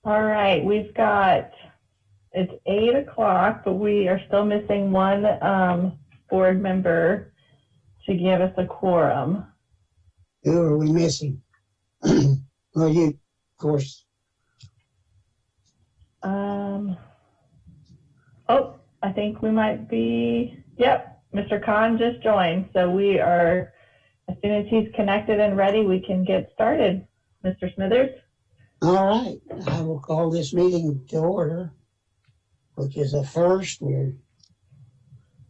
All right, it's 8 o'clock, but we are still missing one board member to give us a quorum. Who are we missing? Well, you, of course. Oh, I think we might be, yep, Mr. Khan just joined. So we are, as soon as he's connected and ready, we can get started. Mr. Smithers? All right, I will call this meeting to order, which is a first. We're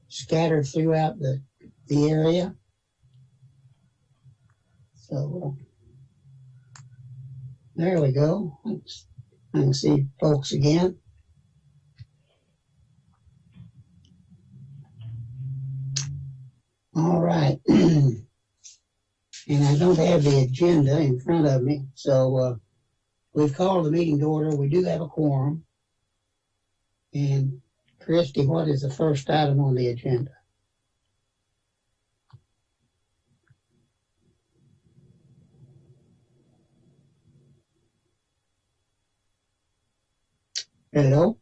scattered throughout the area. So there we go. I can see folks again. All right. And I don't have the agenda in front of me, so we've called the meeting to order. We do have a quorum. And Christy, what is the first item on the agenda? Hello?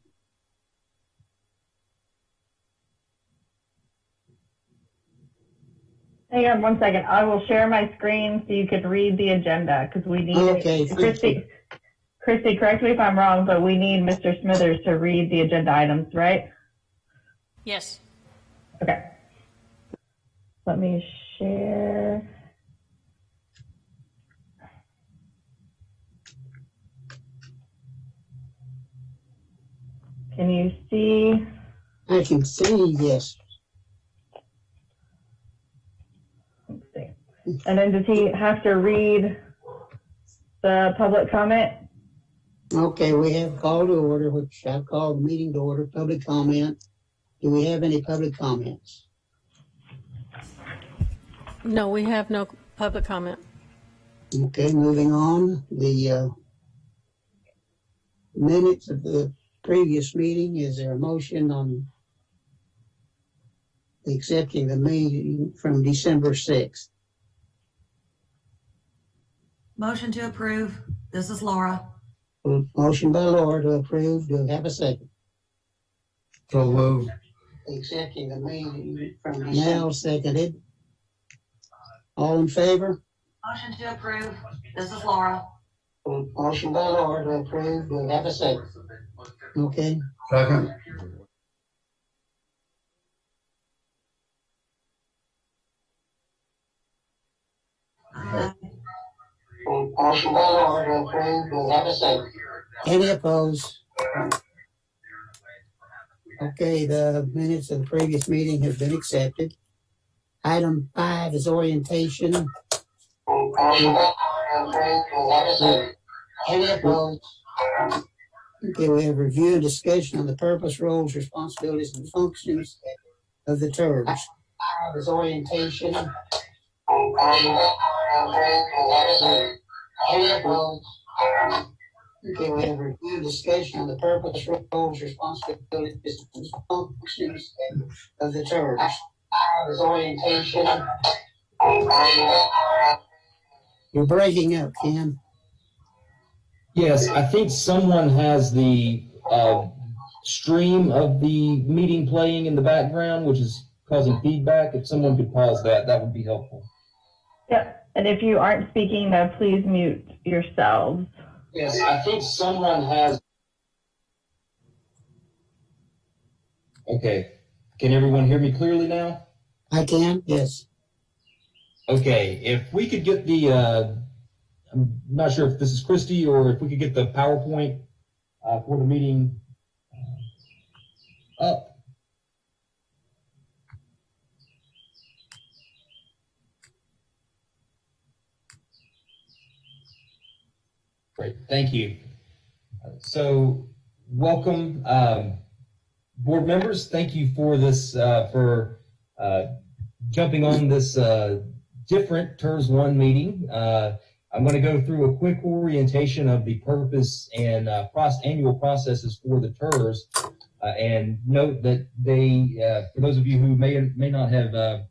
Hang on one second. I will share my screen so you can read the agenda because we need Okay, Christy, correct me if I'm wrong, but we need Mr. Smithers to read the agenda items, right? Yes. Okay. Let me share. Can you see? I can see, yes. Let's see. And then does he have to read the public comment? Okay, we have call to order, which I've called the meeting to order, public comment. Do we have any public comments? No, we have no public comment. Okay, moving on. The minutes of the previous meeting, is there a motion on accepting the meeting from December 6th? Motion to approve. This is Laura. Motion by Laura to approve. Do we have a second? So moved. Accepting the meeting from Nell, seconded. All in favor? Motion to approve. This is Laura. Motion by Laura to approve. Do we have a second? Okay. Second. Motion by Laura to approve. Do we have a second? Any opposed? Okay, the minutes of the previous meeting have been accepted. Item 5 is orientation. Any opposed? Okay, we have review and discussion on the purpose, roles, responsibilities, and functions of the TERS. 5 is orientation. Any opposed? Okay, we have review and discussion on the purpose, roles, responsibilities, and functions of the TERS. 5 is orientation. You're breaking up, Ken. Yes, I think someone has the stream of the meeting playing in the background, which is causing feedback. If someone could pause that, that would be helpful. Yep. And if you aren't speaking, though, please mute yourselves. Yes, I think someone has. Okay. Can everyone hear me clearly now? I can, yes. Okay. If we could get the, I'm not sure if this is Christy or if we could get the PowerPoint for the meeting up. Great, thank you. So, welcome, board members. Thank you for this, for jumping on this different TERS 1 meeting. I'm going to go through a quick orientation of the purpose and annual processes for the TERS, and note that they, for those of you who may not have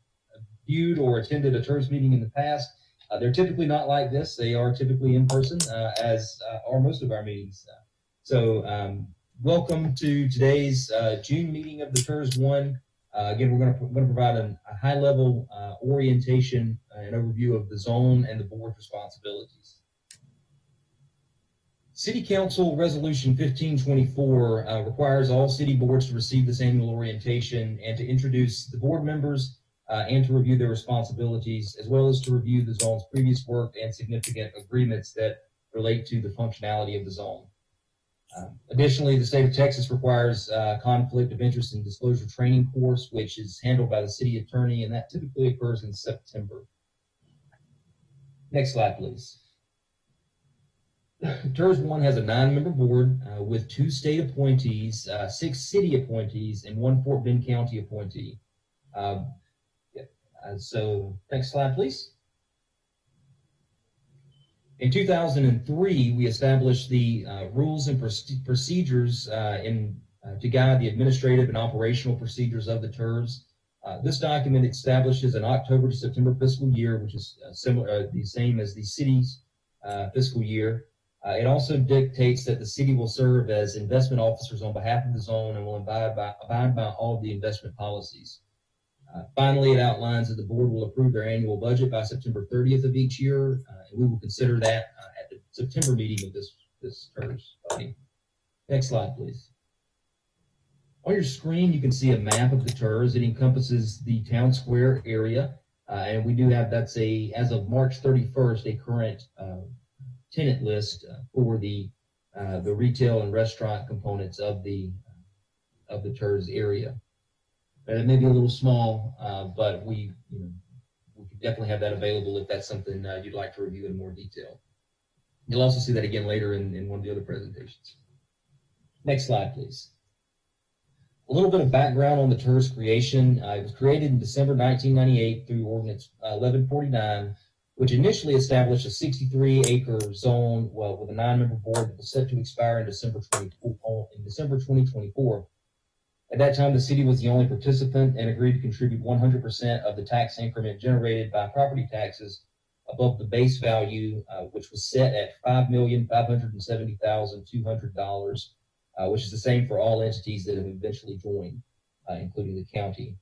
viewed or attended a TERS meeting in the past, they're typically not like this. They are typically in person, as are most of our meetings. So welcome to today's June meeting of the TERS 1. Again, we're going to provide a high-level orientation and overview of the zone and the board's responsibilities. City Council Resolution 1524 requires all city boards to receive this annual orientation and to introduce the board members and to review their responsibilities, as well as to review the zone's previous work and significant agreements that relate to the functionality of the zone. Additionally, the state of Texas requires conflict of interest and disclosure training course, which is handled by the city attorney, and that typically occurs in September. Next slide, please. TERS 1 has a 9-member board with 2 state appointees, 6 city appointees, and 1 Fort Bend County appointee. So next slide, please. In 2003, we established the rules and procedures to guide the administrative and operational procedures of the TERS. This document establishes an October to September fiscal year, which is similar, the same as the city's fiscal year. It also dictates that the city will serve as investment officers on behalf of the zone and will abide by all of the investment policies. Finally, it outlines that the board will approve their annual budget by September 30th of each year, and we will consider that at the September meeting of this TERS body. Next slide, please. On your screen, you can see a map of the TERS. It encompasses the town square area, and we do have, that's as of March 31st, a current tenant list for the retail and restaurant components of the TERS area. It may be a little small, but we can definitely have that available if that's something you'd like to review in more detail. You'll also see that again later in one of the other presentations. Next slide, please. A little bit of background on the TERS creation. It was created in December 1998 through Ordinance 1149, which initially established a 63-acre zone, with a 9-member board that was set to expire in December 2024. At that time, the city was the only participant and agreed to contribute 100% of the tax increment generated by property taxes above the base value, which was set at $5,570,200, which is the same for all entities that have eventually joined, including the county.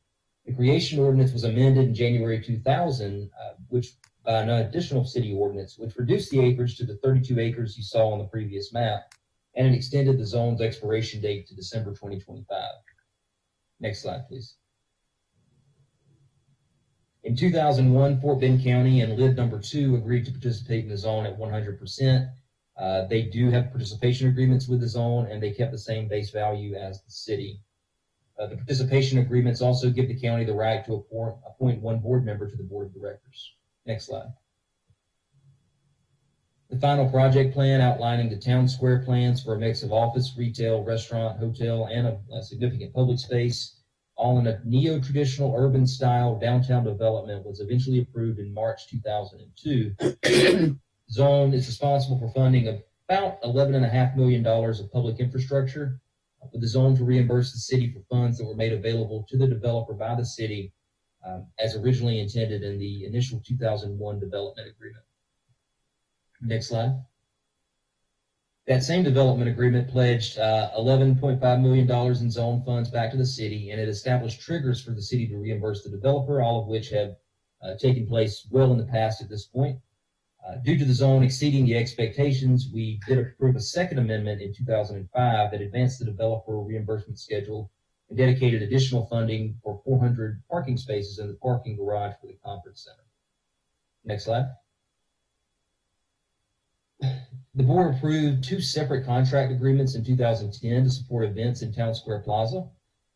The creation ordinance was amended in January 2000, which by an additional city ordinance, which reduced the acreage to the 32 acres you saw on the previous map, and it extended the zone's expiration date to December 2025. Next slide, please. In 2001, Fort Bend County and LID number 2 agreed to participate in the zone at 100%. They do have participation agreements with the zone, and they kept the same base value as the city. The participation agreements also give the county the right to appoint 1 board member to the board of directors. Next slide. The final project plan outlining the town square plans for a mix of office, retail, restaurant, hotel, and a significant public space, all in a neo-traditional urban style downtown development, was eventually approved in March 2002. Zone is responsible for funding about $11.5 million of public infrastructure, with the zone to reimburse the city for funds that were made available to the developer by the city as originally intended in the initial 2001 development agreement. Next slide. That same development agreement pledged $11.5 million in zone funds back to the city, and it established triggers for the city to reimburse the developer, all of which have taken place well in the past at this point. Due to the zone exceeding the expectations, we did approve a second amendment in 2005 that advanced the developer reimbursement schedule and dedicated additional funding for 400 parking spaces in the parking garage for the conference center. Next slide. The board approved 2 separate contract agreements in 2010 to support events in Town Square Plaza.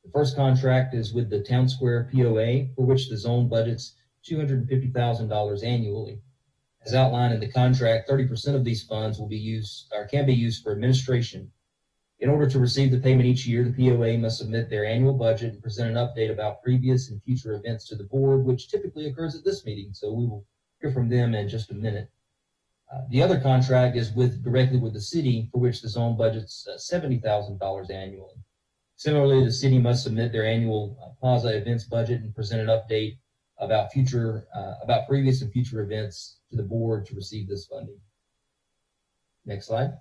The first contract is with the Town Square POA, for which the zone budgets $250,000 annually. As outlined in the contract, 30% of these funds will be used or can be used for administration. In order to receive the payment each year, the POA must submit their annual budget and present an update about previous and future events to the board, which typically occurs at this meeting, so we will hear from them in just a minute. The other contract is directly with the city, for which the zone budgets $70,000 annually. Similarly, the city must submit their annual plaza events budget and present an update about previous and future events to the board to receive this funding. Next slide.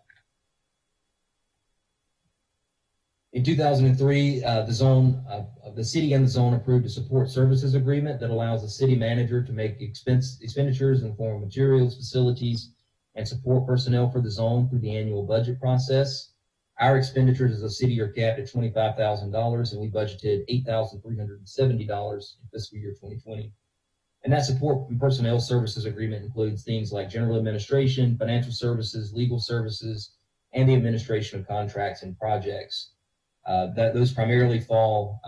In 2003, the city and the zone approved a support services agreement that allows the city manager to make expenditures in the form of materials, facilities, and support personnel for the zone through the annual budget process. Our expenditures as a city are capped at $25,000, and we budgeted $8,370 in fiscal year 2020. And that support and personnel services agreement includes things like general administration, financial services, legal services, and the administration of contracts and projects. Those tasks primarily fall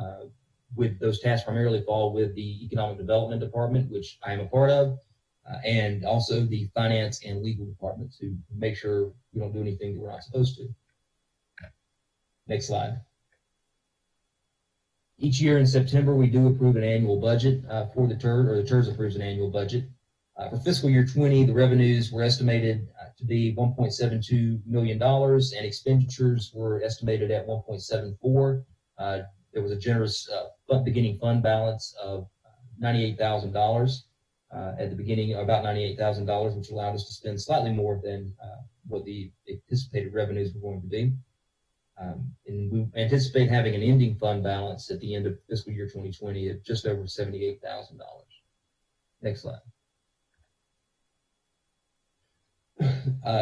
with the Economic Development Department, which I am a part of, and also the Finance and Legal Departments, who make sure we don't do anything that we're not supposed to. Next slide. Each year in September, we do approve an annual budget for the TIRD, or the TIRD approves an annual budget. For fiscal year 20, the revenues were estimated to be $1.72 million, and expenditures were estimated at $1.74. There was a generous beginning fund balance of $98,000 at the beginning, about $98,000, which allowed us to spend slightly more than what the anticipated revenues were going to be. And we anticipate having an ending fund balance at the end of fiscal year 2020 of just over $78,000. Next slide.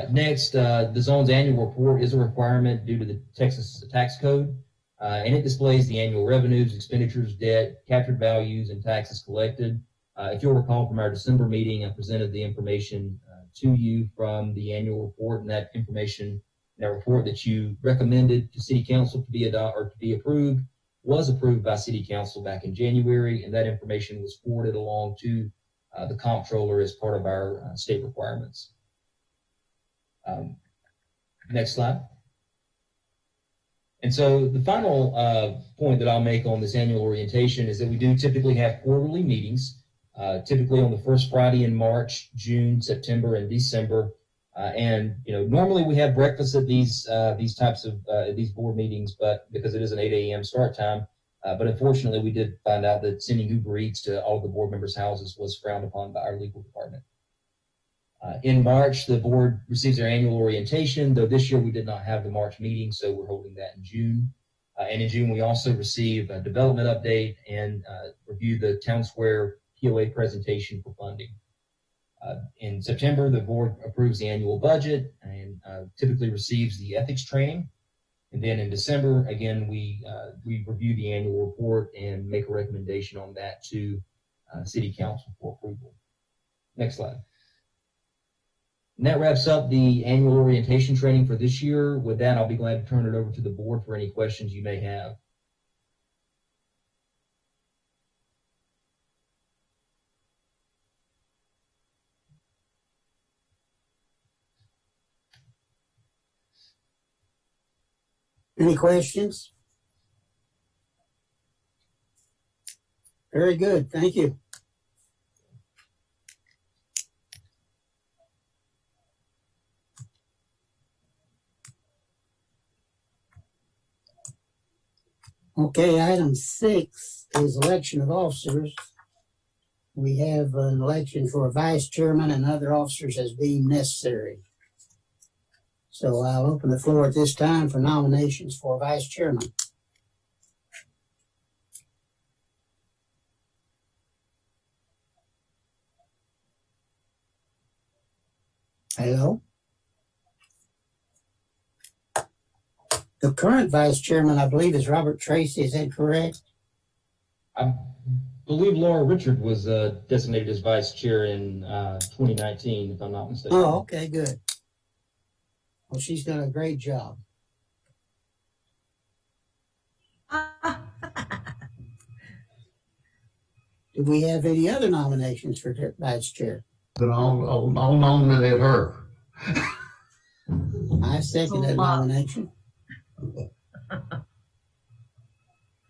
Next, the zone's annual report is a requirement due to the Texas tax code, and it displays the annual revenues, expenditures, debt, captured values, and taxes collected. If you'll recall from our December meeting, I presented the information to you from the annual report, and that information, that report that you recommended to City Council to be approved, was approved by City Council back in January, and that information was forwarded along to the comptroller as part of our state requirements. Next slide. And so the final point that I'll make on this annual orientation is that we do typically have quarterly meetings, typically on the first Friday in March, June, September, and December. And normally we have breakfast at these types of these board meetings, but because it is an 8 a.m. start time. But unfortunately, we did find out that sending Uber Eats to all of the board members' houses was frowned upon by our legal department. In March, the board receives their annual orientation, though this year we did not have the March meeting, so we're holding that in June. And in June, we also receive a development update and review the Town Square POA presentation for funding. In September, the board approves the annual budget and typically receives the ethics training. And then in December, again, we review the annual report and make a recommendation on that to City Council for approval. Next slide. And that wraps up the annual orientation training for this year. With that, I'll be glad to turn it over to the board for any questions you may have. Any questions? Very good. Thank you. Okay, item 6 is election of officers. We have an election for a vice chairman and other officers as deemed necessary. So I'll open the floor at this time for nominations for vice chairman. Hello? The current vice chairman, I believe, is Robert Tracy. Is that correct? I believe Laura Richard was designated as vice chair in 2019, if I'm not mistaken. Oh, okay, good. Well, she's done a great job. Do we have any other nominations for vice chair? But I'll nominate her. I second that nomination.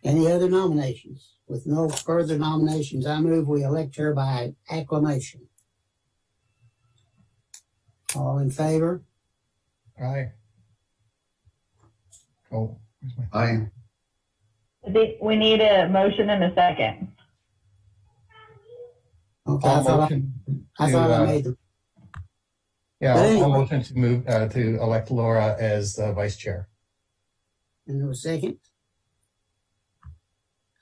Any other nominations? With no further nominations, I move we elect her by acclamation. All in favor? Aye. Oh, where's my... Aye. We need a motion and a second. Okay, I thought I made them. Yeah, But anyway. I'll motion to move to elect Laura as vice chair. And there was a second?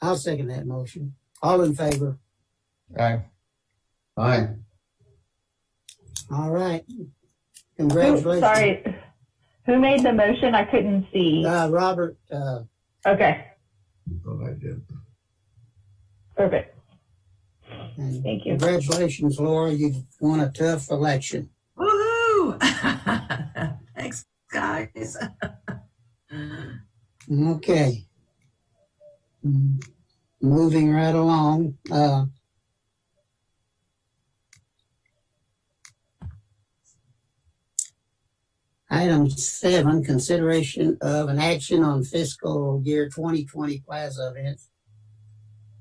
I'll second that motion. All in favor? Aye. Aye. All right. Who, Congratulations. sorry, who made the motion? I couldn't see. Robert, Okay, Thought I did. perfect. and Thank you. congratulations, Laura. You've won a tough election. Woohoo! Thanks, guys. Okay. Moving right along. Item 7, consideration of an action on fiscal year 2020 plaza events.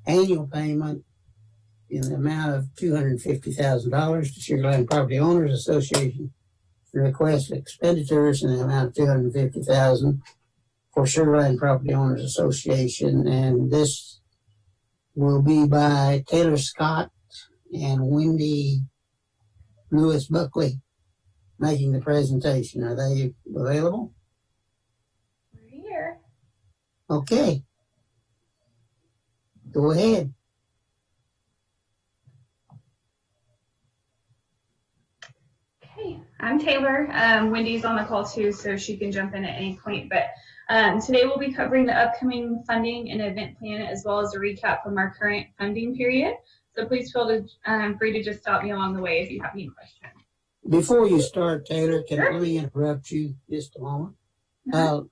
Annual payment in the amount of $250,000 to Sugar Land Property Owners Association. Request expenditures in the amount of $250,000 for Sugar Land Property Owners Association, and this will be by Taylor Scott and Wendy Lewis Buckley making the presentation. Are they available? We're here. Okay. Go ahead. Okay, I'm Taylor. Wendy's on the call too, so she can jump in at any point. But today we'll be covering the upcoming funding and event plan, as well as a recap from our current funding period. So please feel free to just stop me along the way if you have any questions. Before you start, Taylor, Sure. let me interrupt you just a moment. Uh-huh.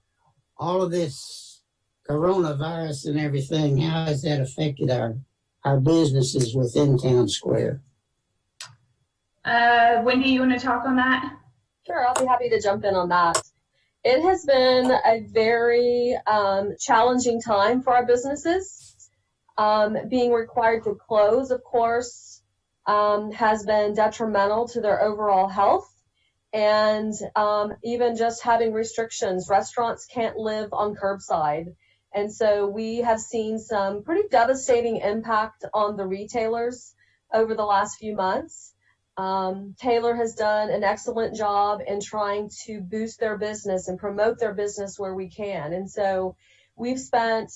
All of this coronavirus and everything, how has that affected our businesses within Town Square? Wendy, you want to talk on that? Sure, I'll be happy to jump in on that. It has been a very challenging time for our businesses. Being required to close, of course, has been detrimental to their overall health. And even just having restrictions, restaurants can't live on curbside. And so we have seen some pretty devastating impact on the retailers over the last few months. Taylor has done an excellent job in trying to boost their business and promote their business where we can. And so we've spent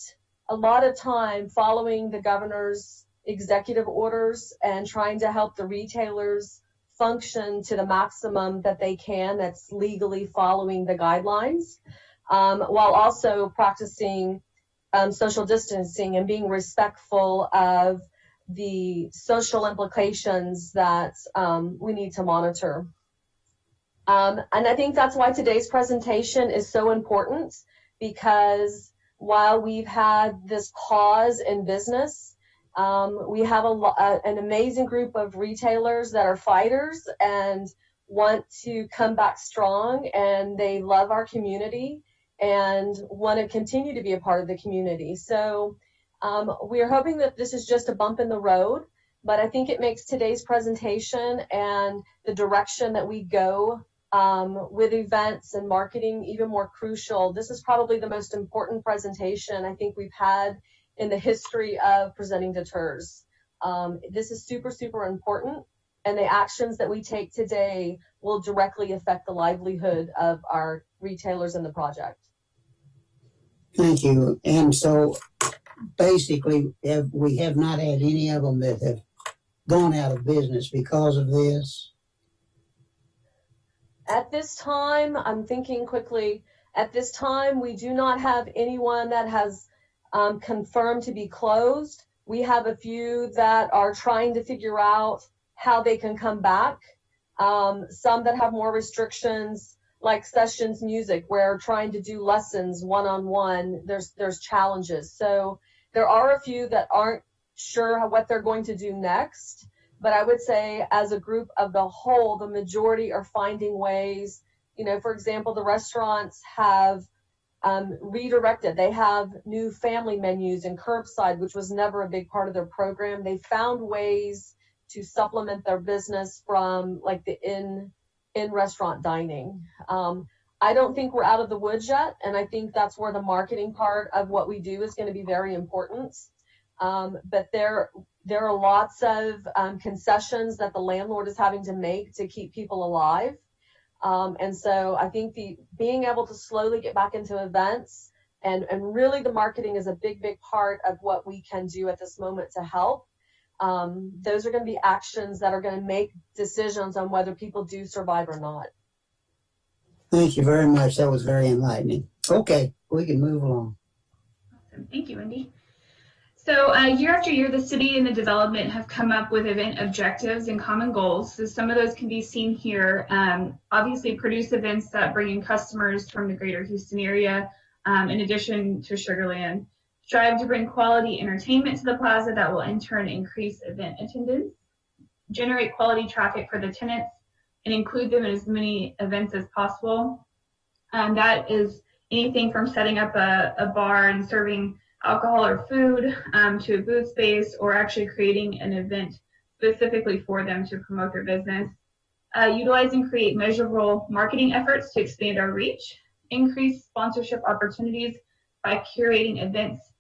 a lot of time following the governor's executive orders and trying to help the retailers function to the maximum that they can, that's legally following the guidelines, while also practicing social distancing and being respectful of the social implications that we need to monitor. And I think that's why today's presentation is so important, because while we've had this pause in business, we have an amazing group of retailers that are fighters and want to come back strong, and they love our community and want to continue to be a part of the community. So we're hoping that this is just a bump in the road, but I think it makes today's presentation and the direction that we go with events and marketing even more crucial. This is probably the most important presentation I think we've had in the history of presenting to TERS. This is super, super important, and the actions that we take today will directly affect the livelihood of our retailers in the project. Thank you. And so basically, we have not had any of them that have gone out of business because of this? At this time, I'm thinking quickly, at this time, we do not have anyone that has confirmed to be closed. We have a few that are trying to figure out how they can come back. Some that have more restrictions, like Sessions Music, where trying to do lessons one-on-one, there's challenges. So there are a few that aren't sure what they're going to do next. But I would say as a group of the whole, the majority are finding ways. You know, for example, the restaurants have redirected. They have new family menus and curbside, which was never a big part of their program. They found ways to supplement their business from like the in-restaurant dining. I don't think we're out of the woods yet, and I think that's where the marketing part of what we do is going to be very important. But there are lots of concessions that the landlord is having to make to keep people alive. And so I think being able to slowly get back into events And really the marketing is a big part of what we can do at this moment to help. Those are going to be actions that are going to make decisions on whether people do survive or not. Thank you very much. That was very enlightening. Okay, we can move along. Awesome. Thank you, Wendy. So year after year, the city and the development have come up with event objectives and common goals. So some of those can be seen here. Obviously, produce events that bring in customers from the greater Houston area, in addition to Sugar Land. Strive to bring quality entertainment to the plaza that will in turn increase event attendance. Generate quality traffic for the tenants and include them in as many events as possible. That is anything from setting up a bar and serving alcohol or food to a booth space, or actually creating an event specifically for them to promote their business. Utilize and create measurable marketing efforts to expand our reach. Increase sponsorship opportunities by curating events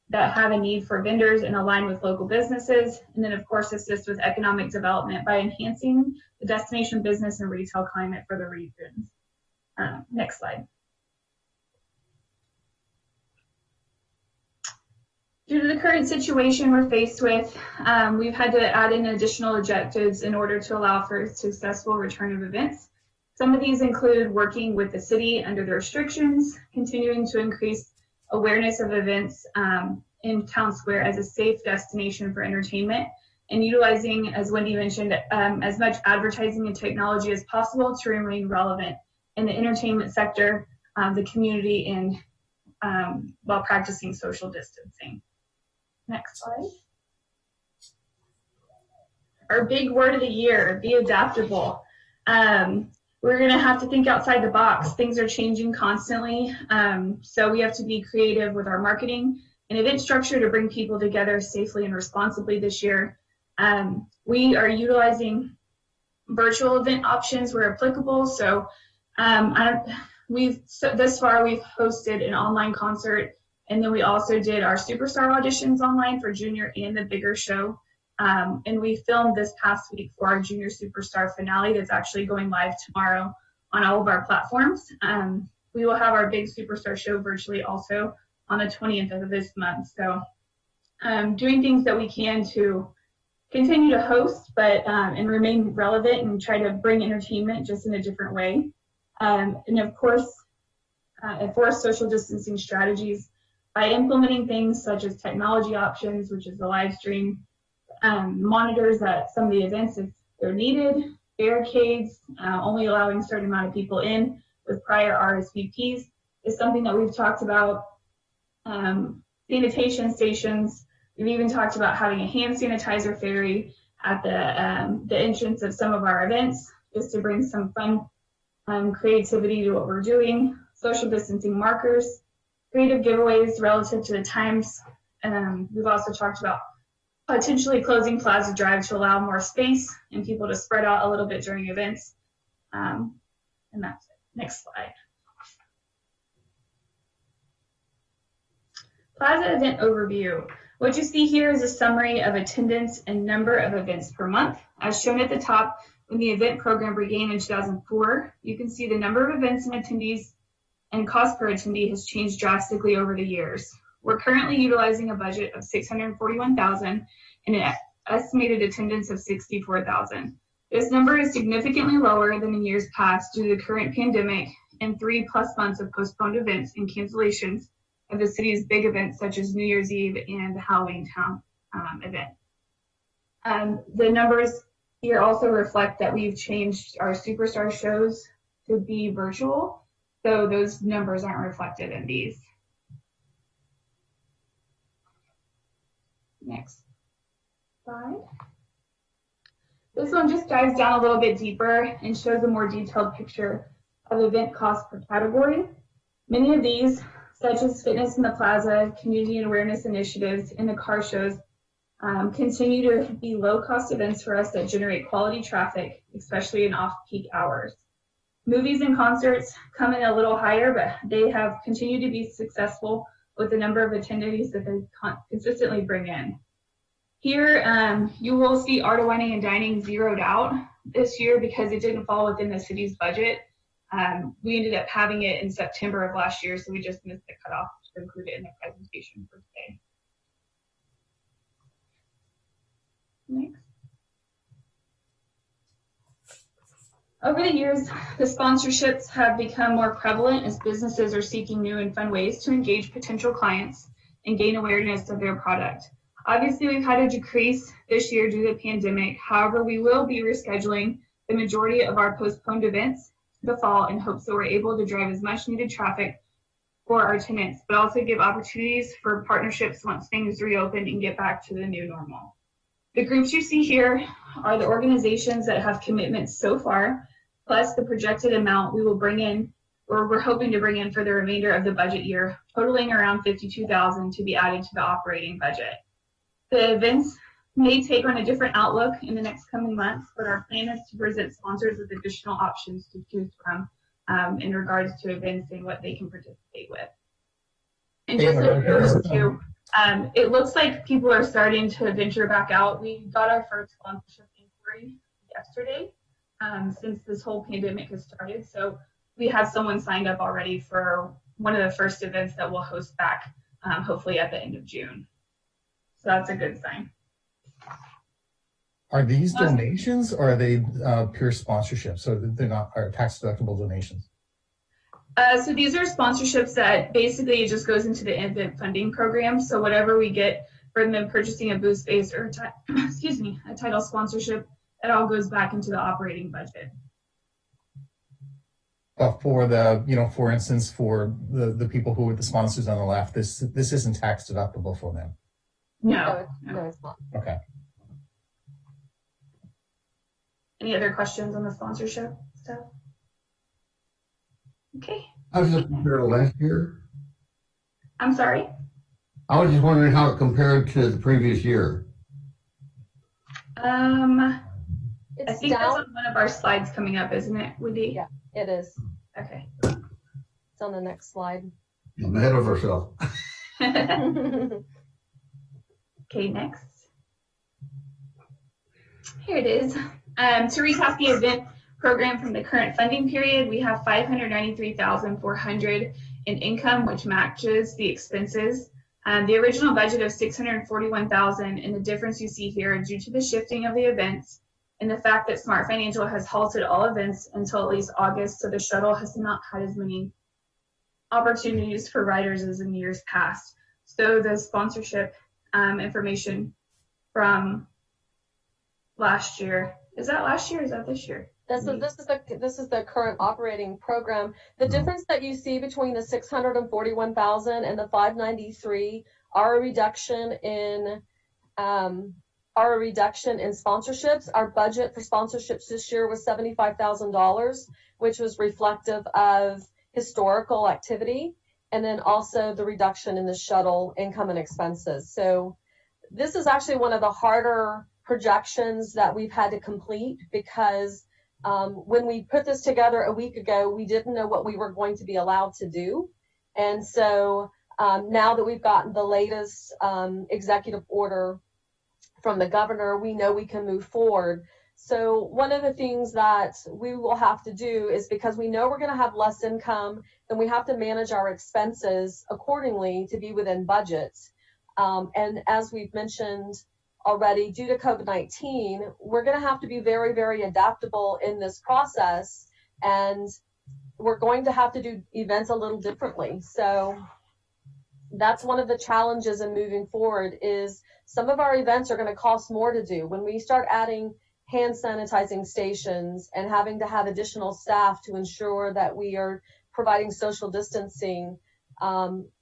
that have a need for vendors and align with local businesses. And then, of course, assist with economic development by enhancing the destination business and retail climate for the regions. Next slide. Due to the current situation we're faced with, we've had to add in additional objectives in order to allow for a successful return of events. Some of these include working with the city under the restrictions, continuing to increase awareness of events in Town Square as a safe destination for entertainment, and utilizing, as Wendy mentioned, as much advertising and technology as possible to remain relevant in the entertainment sector, the community, and while practicing social distancing. Next slide. Our big word of the year, be adaptable. We're going to have to think outside the box. Things are changing constantly, so we have to be creative with our marketing and event structure to bring people together safely and responsibly this year. We are utilizing virtual event options where applicable. So thus far we've hosted an online concert, and then we also did our superstar auditions online for junior and the bigger show. And we filmed this past week for our junior superstar finale that's actually going live tomorrow on all of our platforms. We will have our big superstar show virtually also on the 20th of this month. So doing things that we can to continue to host, but and remain relevant and try to bring entertainment just in a different way. And of course, enforce social distancing strategies by implementing things such as technology options, which is the live stream, monitors at some of the events if they're needed, barricades, only allowing a certain amount of people in with prior RSVPs is something that we've talked about. Sanitation stations, we've even talked about having a hand sanitizer ferry at the entrance of some of our events, just to bring some fun creativity to what we're doing. Social distancing markers, creative giveaways relative to the times. We've also talked about potentially closing Plaza Drive to allow more space and people to spread out a little bit during events. And that's it. Next slide. Plaza event overview. What you see here is a summary of attendance and number of events per month. As shown at the top, when the event program began in 2004, you can see the number of events and attendees and cost per attendee has changed drastically over the years. We're currently utilizing a budget of $641,000 and an estimated attendance of 64,000. This number is significantly lower than in years past due to the current pandemic and 3+ months of postponed events and cancellations of the city's big events such as New Year's Eve and the Halloween Town event. The numbers here also reflect that we've changed our superstar shows to be virtual, so those numbers aren't reflected in these. Next slide. This one just dives down a little bit deeper and shows a more detailed picture of event costs per category. Many of these, such as Fitness in the Plaza, community and awareness initiatives, and the car shows, continue to be low-cost events for us that generate quality traffic, especially in off-peak hours. Movies and concerts come in a little higher, but they have continued to be successful with the number of attendees that they consistently bring in. Here, you will see art, wine, and dining zeroed out this year because it didn't fall within the city's budget. We ended up having it in September of last year, so we just missed the cutoff to include it in the presentation for today. Next. Over the years, the sponsorships have become more prevalent as businesses are seeking new and fun ways to engage potential clients and gain awareness of their product. Obviously, we've had a decrease this year due to the pandemic. However, we will be rescheduling the majority of our postponed events to the fall in hopes that we're able to drive as much needed traffic for our tenants, but also give opportunities for partnerships once things reopen and get back to the new normal. The groups you see here are the organizations that have commitments so far, plus the projected amount we will bring in, or we're hoping to bring in for the remainder of the budget year, totaling around $52,000 to be added to the operating budget. The events may take on a different outlook in the next coming months, but our plan is to present sponsors with additional options to choose from in regards to events and what they can participate with. And just so too, it looks like people are starting to venture back out. We got our first sponsorship inquiry yesterday since this whole pandemic has started. So we have someone signed up already for one of the first events that we'll host back, hopefully at the end of June. So that's a good sign. Are these donations or are they pure sponsorships? So they're not are tax deductible donations? So these are sponsorships that basically it just goes into the event funding program. So whatever we get from them purchasing a booth space or a title sponsorship, it all goes back into the operating budget. But for the, for instance, for the people who are the sponsors on the left, this isn't tax deductible for them. No, it's not. Okay. Any other questions on the sponsorship stuff? Okay. How does it compare to last year? I'm sorry? I was just wondering how it compared to the previous year. I It's think that's down. on one of our slides coming up, isn't it, Wendy? Yeah, it is. Okay. It's on the next slide. I'm ahead of ourselves. Okay, next. Here it is. To recap the event program from the current funding period, we have $593,400 in income, which matches the expenses. The original budget of $641,000, and the difference you see here due to the shifting of the events and the fact that Smart Financial has halted all events until at least August, so the shuttle has not had as many opportunities for riders as in years past. So the sponsorship information from last year, is that last year or is that this year? This is the current operating program. The difference that you see between the $641,000 and the $593 are a reduction in sponsorships. Our budget for sponsorships this year was $75,000, which was reflective of historical activity, and then also the reduction in the shuttle income and expenses. So this is actually one of the harder projections that we've had to complete because when we put this together a week ago, we didn't know what we were going to be allowed to do. And so now that we've gotten the latest executive order from the governor, we know we can move forward. So one of the things that we will have to do is, because we know we're going to have less income, then we have to manage our expenses accordingly to be within budget. And as we've mentioned already, due to COVID-19, we're going to have to be very, very adaptable in this process, and we're going to have to do events a little differently. So that's one of the challenges in moving forward, is some of our events are going to cost more to do. When we start adding hand sanitizing stations and having to have additional staff to ensure that we are providing social distancing,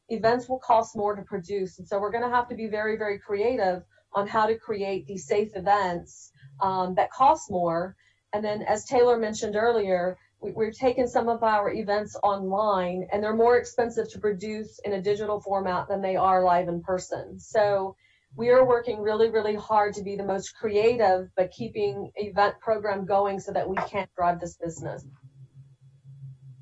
events will cost more to produce. And so we're going to have to be very, very creative on how to create these safe events that cost more. And then, as Taylor mentioned earlier, we've taken some of our events online, and they're more expensive to produce in a digital format than they are live in person. So we are working really, really hard to be the most creative, but keeping event program going so that we can't drive this business.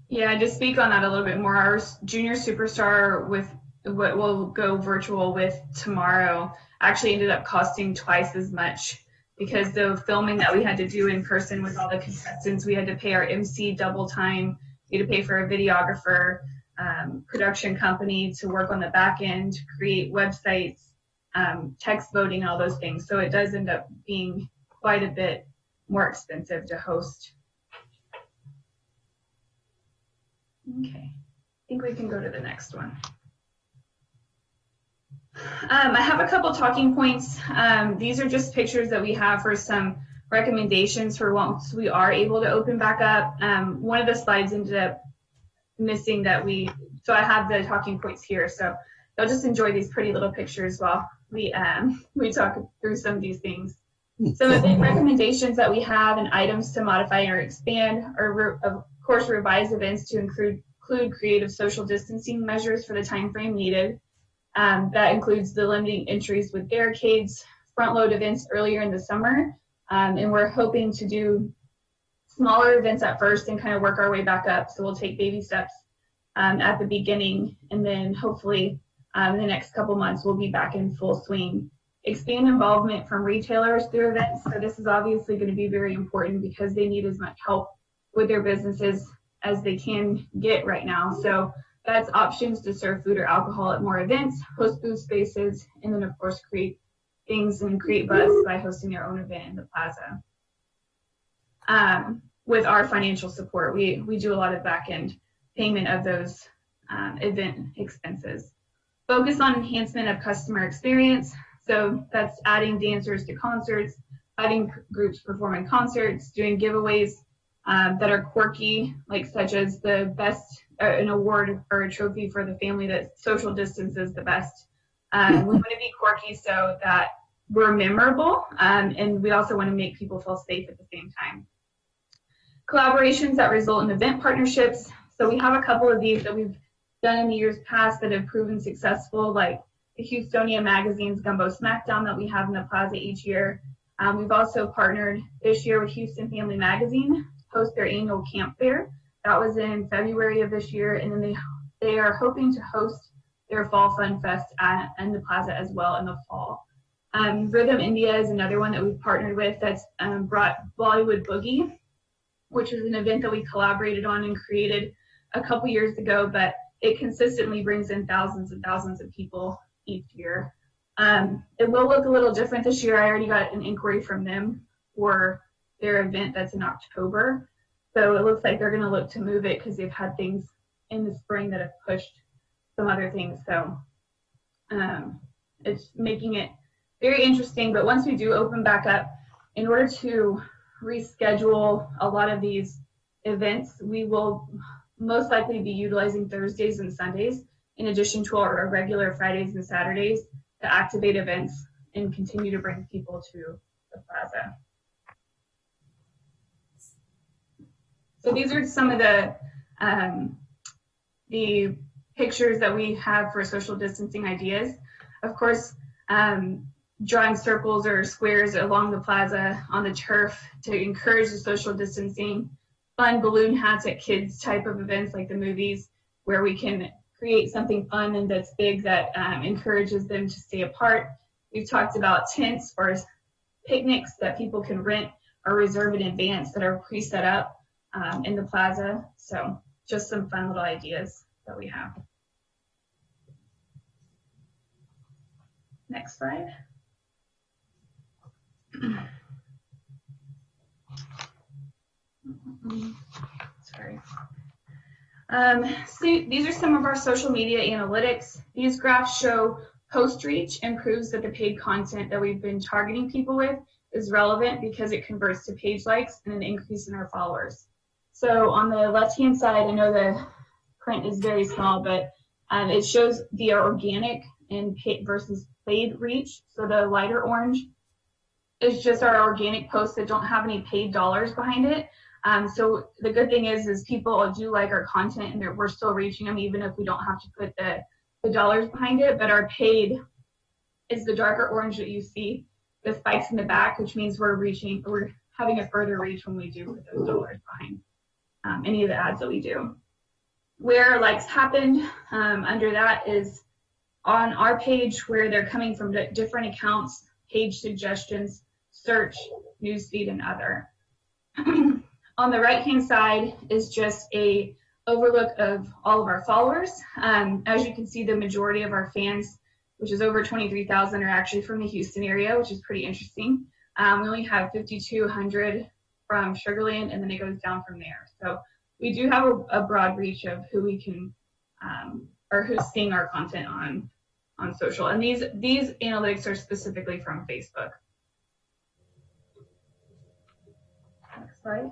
Yeah, to speak on that a little bit more, our Junior Superstar with what we'll go virtual with tomorrow actually ended up costing twice as much, because the filming that we had to do in person with all the contestants, we had to pay our MC double time, we had to pay for a videographer. production company to work on the back end, to create websites, text voting, all those things. So it does end up being quite a bit more expensive to host. Okay, I think we can go to the next one. I have a couple talking points. These are just pictures that we have for some recommendations for once we are able to open back up. One of the slides ended up missing so I have the talking points here. So you'll just enjoy these pretty little pictures while we talk through some of these things. Some of the recommendations that we have and items to modify or expand are, of course, revise events to include creative social distancing measures for the time frame needed. That includes the limiting entries with barricades, front load events earlier in the summer, and we're hoping to do smaller events at first and kind of work our way back up. So we'll take baby steps at the beginning, and then hopefully in the next couple months we'll be back in full swing. Expand involvement from retailers through events. So this is obviously going to be very important because they need as much help with their businesses as they can get right now. So that's options to serve food or alcohol at more events, host booth spaces, and then of course create things and create buzz by hosting their own event in the plaza. With our financial support, we do a lot of back-end payment of those event expenses. Focus on enhancement of customer experience. So that's adding dancers to concerts, having groups performing concerts, doing giveaways that are quirky, like such as the best, an award or a trophy for the family that social distances the best. We want to be quirky so that we're memorable, and we also want to make people feel safe at the same time. Collaborations that result in event partnerships. So we have a couple of these that we've done in the years past that have proven successful, like the Houstonia Magazine's Gumbo Smackdown that we have in the plaza each year. We've also partnered this year with Houston Family Magazine to host their annual camp fair. That was in February of this year, and then they are hoping to host their Fall Fun Fest in the plaza as well in the fall. Rhythm India is another one that we've partnered with that's brought Bollywood Boogie, which is an event that we collaborated on and created a couple years ago, but it consistently brings in thousands and thousands of people each year. It will look a little different this year. I already got an inquiry from them for their event that's in October. So it looks like they're going to look to move it because they've had things in the spring that have pushed some other things. So it's making it very interesting. But once we do open back up, in order to reschedule a lot of these events, we will most likely be utilizing Thursdays and Sundays in addition to our regular Fridays and Saturdays to activate events and continue to bring people to the plaza. So these are some of the pictures that we have for social distancing ideas. Of course, drawing circles or squares along the plaza on the turf to encourage the social distancing, fun balloon hats at kids type of events like the movies, where we can create something fun and that's big that encourages them to stay apart. We've talked about tents or picnics that people can rent or reserve in advance that are pre-set up in the plaza. So just some fun little ideas that we have. Next slide. Sorry. So these are some of our social media analytics. These graphs show post reach and proves that the paid content that we've been targeting people with is relevant because it converts to page likes and an increase in our followers. So on the left-hand side, I know the print is very small, but it shows the organic and paid versus paid reach. So the lighter orange is just our organic posts that don't have any paid dollars behind it. So the good thing is people do like our content and we're still reaching them even if we don't have to put the dollars behind it. But our paid is the darker orange that you see, the spikes in the back, which means we're having a further reach when we do put those dollars behind any of the ads that we do. Where likes happened under that is on our page where they're coming from different accounts, page suggestions, search, newsfeed, and other. On the right-hand side is just a overlook of all of our followers. As you can see, the majority of our fans, which is over 23,000, are actually from the Houston area, which is pretty interesting. We only have 5,200 from Sugar Land, and then it goes down from there. So we do have a broad reach of who we can, or who's seeing our content on social. And these analytics are specifically from Facebook. Next slide.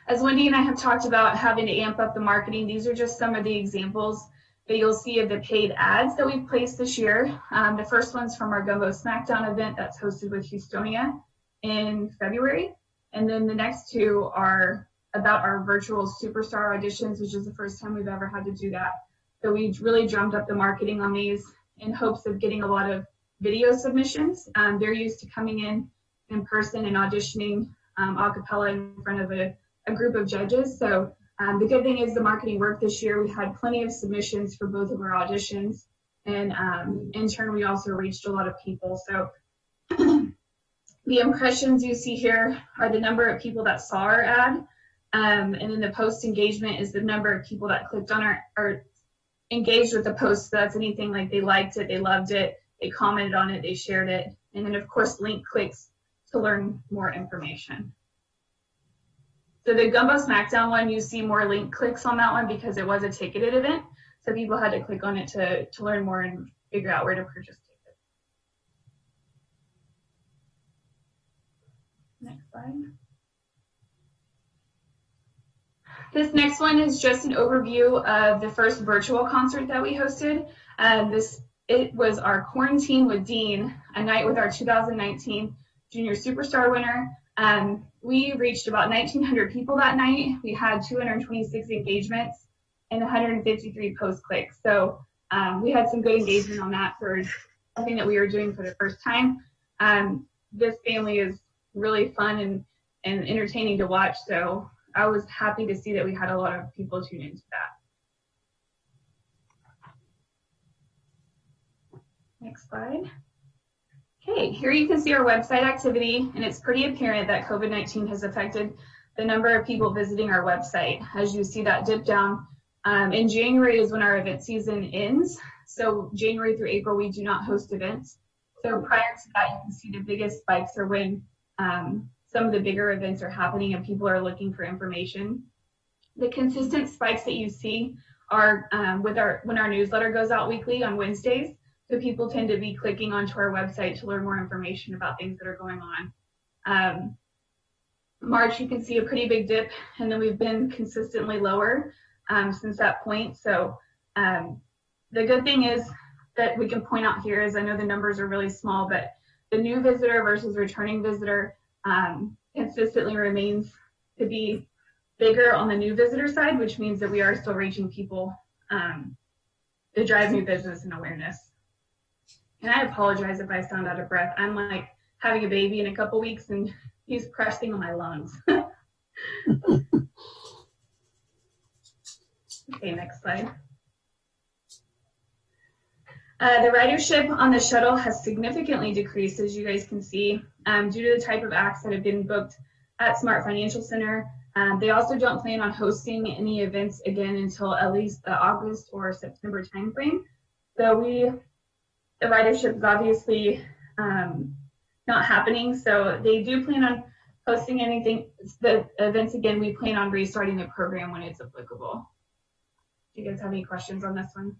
As Wendy and I have talked about having to amp up the marketing, these are just some of the examples that you'll see of the paid ads that we've placed this year. The first one's from our Gumbo Smackdown event that's hosted with Houstonia in February. And then the next two are about our virtual superstar auditions, which is the first time we've ever had to do that. So we really drummed up the marketing on these in hopes of getting a lot of video submissions. They're used to coming in person and auditioning a cappella in front of a group of judges. So the good thing is the marketing worked this year. We had plenty of submissions for both of our auditions. And in turn, we also reached a lot of people. So the impressions you see here are the number of people that saw our ad. And then the post engagement is the number of people that clicked on or engaged with the post. So that's anything like they liked it, they loved it, they commented on it, they shared it. And then of course, link clicks to learn more information. So the Gumbo Smackdown one, you see more link clicks on that one because it was a ticketed event. So people had to click on it to learn more and figure out where to purchase tickets. Next slide. This next one is just an overview of the first virtual concert that we hosted. It was our Quarantine with Dean, a night with our 2019 Junior Superstar winner. We reached about 1,900 people that night. We had 226 engagements and 153 post clicks. So we had some good engagement on that for something that we were doing for the first time. This family is really fun and entertaining to watch. So I was happy to see that we had a lot of people tune into that. Next slide. Okay, here you can see our website activity, and it's pretty apparent that COVID-19 has affected the number of people visiting our website. As you see that dip down, in January is when our event season ends. So January through April, we do not host events. So prior to that, you can see the biggest spikes are when some of the bigger events are happening and people are looking for information. The consistent spikes that you see are when our newsletter goes out weekly on Wednesdays. So people tend to be clicking onto our website to learn more information about things that are going on. March, you can see a pretty big dip, and then we've been consistently lower since that point. So the good thing is that we can point out here is I know the numbers are really small, but the new visitor versus returning visitor consistently remains to be bigger on the new visitor side, which means that we are still reaching people to drive new business and awareness. And I apologize if I sound out of breath. I'm like having a baby in a couple weeks and he's pressing on my lungs. Okay, next slide. The ridership on the shuttle has significantly decreased, as you guys can see, due to the type of acts that have been booked at Smart Financial Center. They also don't plan on hosting any events again until at least the August or September timeframe. So the ridership is obviously not happening. So they do plan on hosting the events again. We plan on restarting the program when it's applicable. Do you guys have any questions on this one?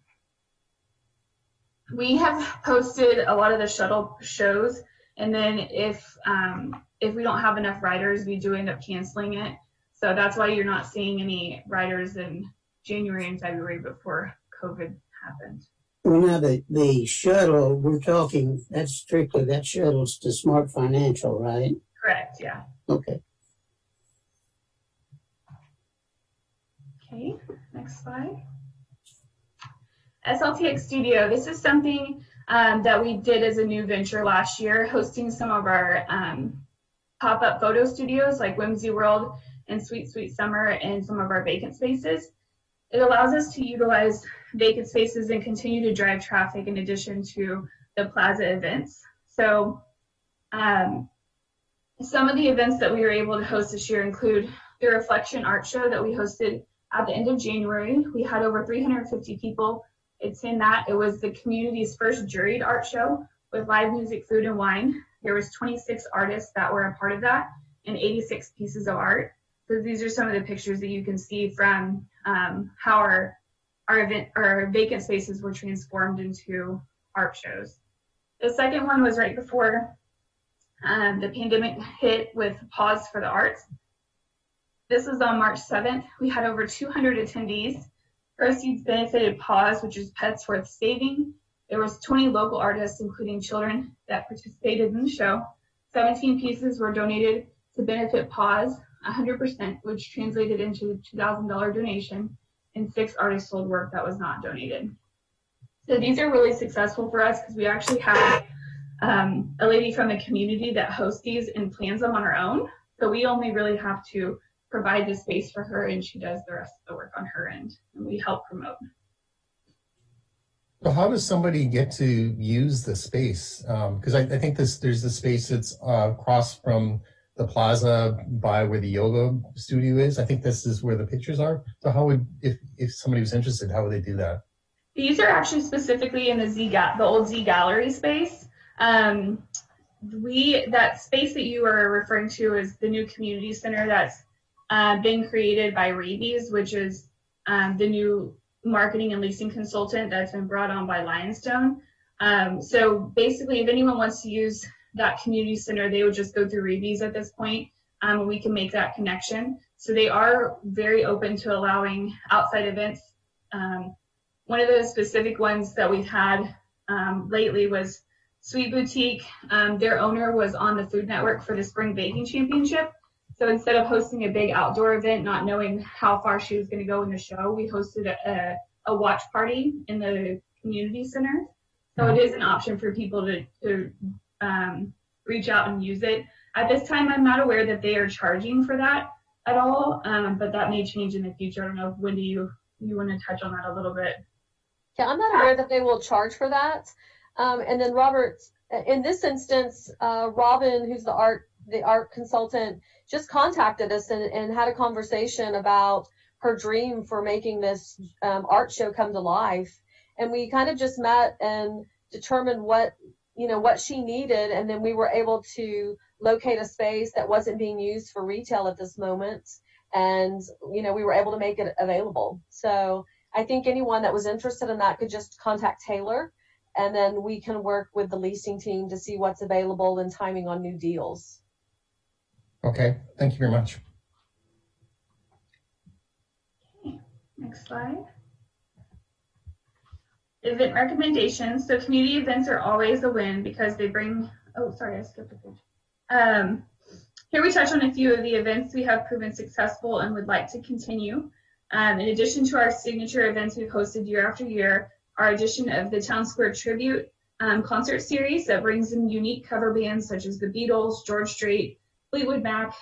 We have posted a lot of the shuttle shows, and then if we don't have enough riders, we do end up canceling it. So that's why you're not seeing any riders in January and February before COVID happened. Well, now the shuttle, we're talking, that shuttle's to Smart Financial, right? Correct, yeah. Okay. Okay, next slide. SLTX Studio, this is something that we did as a new venture last year, hosting some of our pop-up photo studios like Whimsy World and Sweet Sweet Summer and some of our vacant spaces. It allows us to utilize vacant spaces and continue to drive traffic in addition to the plaza events. So some of the events that we were able to host this year include the Reflection Art Show that we hosted at the end of January. We had over 350 people attend that. It was the community's first juried art show with live music, food, and wine. There was 26 artists that were a part of that and 86 pieces of art. So these are some of the pictures that you can see from how our vacant spaces were transformed into art shows. The second one was right before the pandemic hit with Pause for the Arts. This was on March 7th. We had over 200 attendees. Proceeds benefited Pause, which is Pets Worth Saving. There was 20 local artists, including children, that participated in the show. 17 pieces were donated to benefit Pause, 100%, which translated into a $2,000 donation, and 6 artists sold work that was not donated. So these are really successful for us because we actually have a lady from the community that hosts these and plans them on her own. So we only really have to provide the space for her, and she does the rest of the work on her end, and we help promote. So how does somebody get to use the space? Because I think there's the space that's across from the plaza by where the yoga studio is. I think this is where the pictures are. So how would, if somebody was interested, how would they do that? These are actually specifically in the old Z Gallery space. That space that you are referring to is the new community center that's been created by Rabies, which is the new marketing and leasing consultant that's been brought on by Lionstone. So basically, if anyone wants to use that community center, they would just go through Rabies at this point, and we can make that connection. So they are very open to allowing outside events. One of the specific ones that we've had lately was Sweet Boutique. Their owner was on the Food Network for the Spring Baking Championship. So instead of hosting a big outdoor event, not knowing how far she was going to go in the show, we hosted a watch party in the community center. So it is an option for people to reach out and use it. At this time, I'm not aware that they are charging for that at all, but that may change in the future. I don't know, Wendy, you want to touch on that a little bit? Yeah, I'm not aware that they will charge for that. And then Robert, in this instance, Robin, who's the art consultant, just contacted us and had a conversation about her dream for making this art show come to life. And we kind of just met and determined what she needed. And then we were able to locate a space that wasn't being used for retail at this moment. And, we were able to make it available. So I think anyone that was interested in that could just contact Taylor, and then we can work with the leasing team to see what's available and timing on new deals. Okay, thank you very much. Okay, next slide. Event recommendations. So community events are always a win because they bring, oh, sorry, I skipped a page. Here we touch on a few of the events we have proven successful and would like to continue. In addition to our signature events we've hosted year after year, our addition of the Town Square Tribute concert series that brings in unique cover bands such as the Beatles, George Strait, Fleetwood Mac,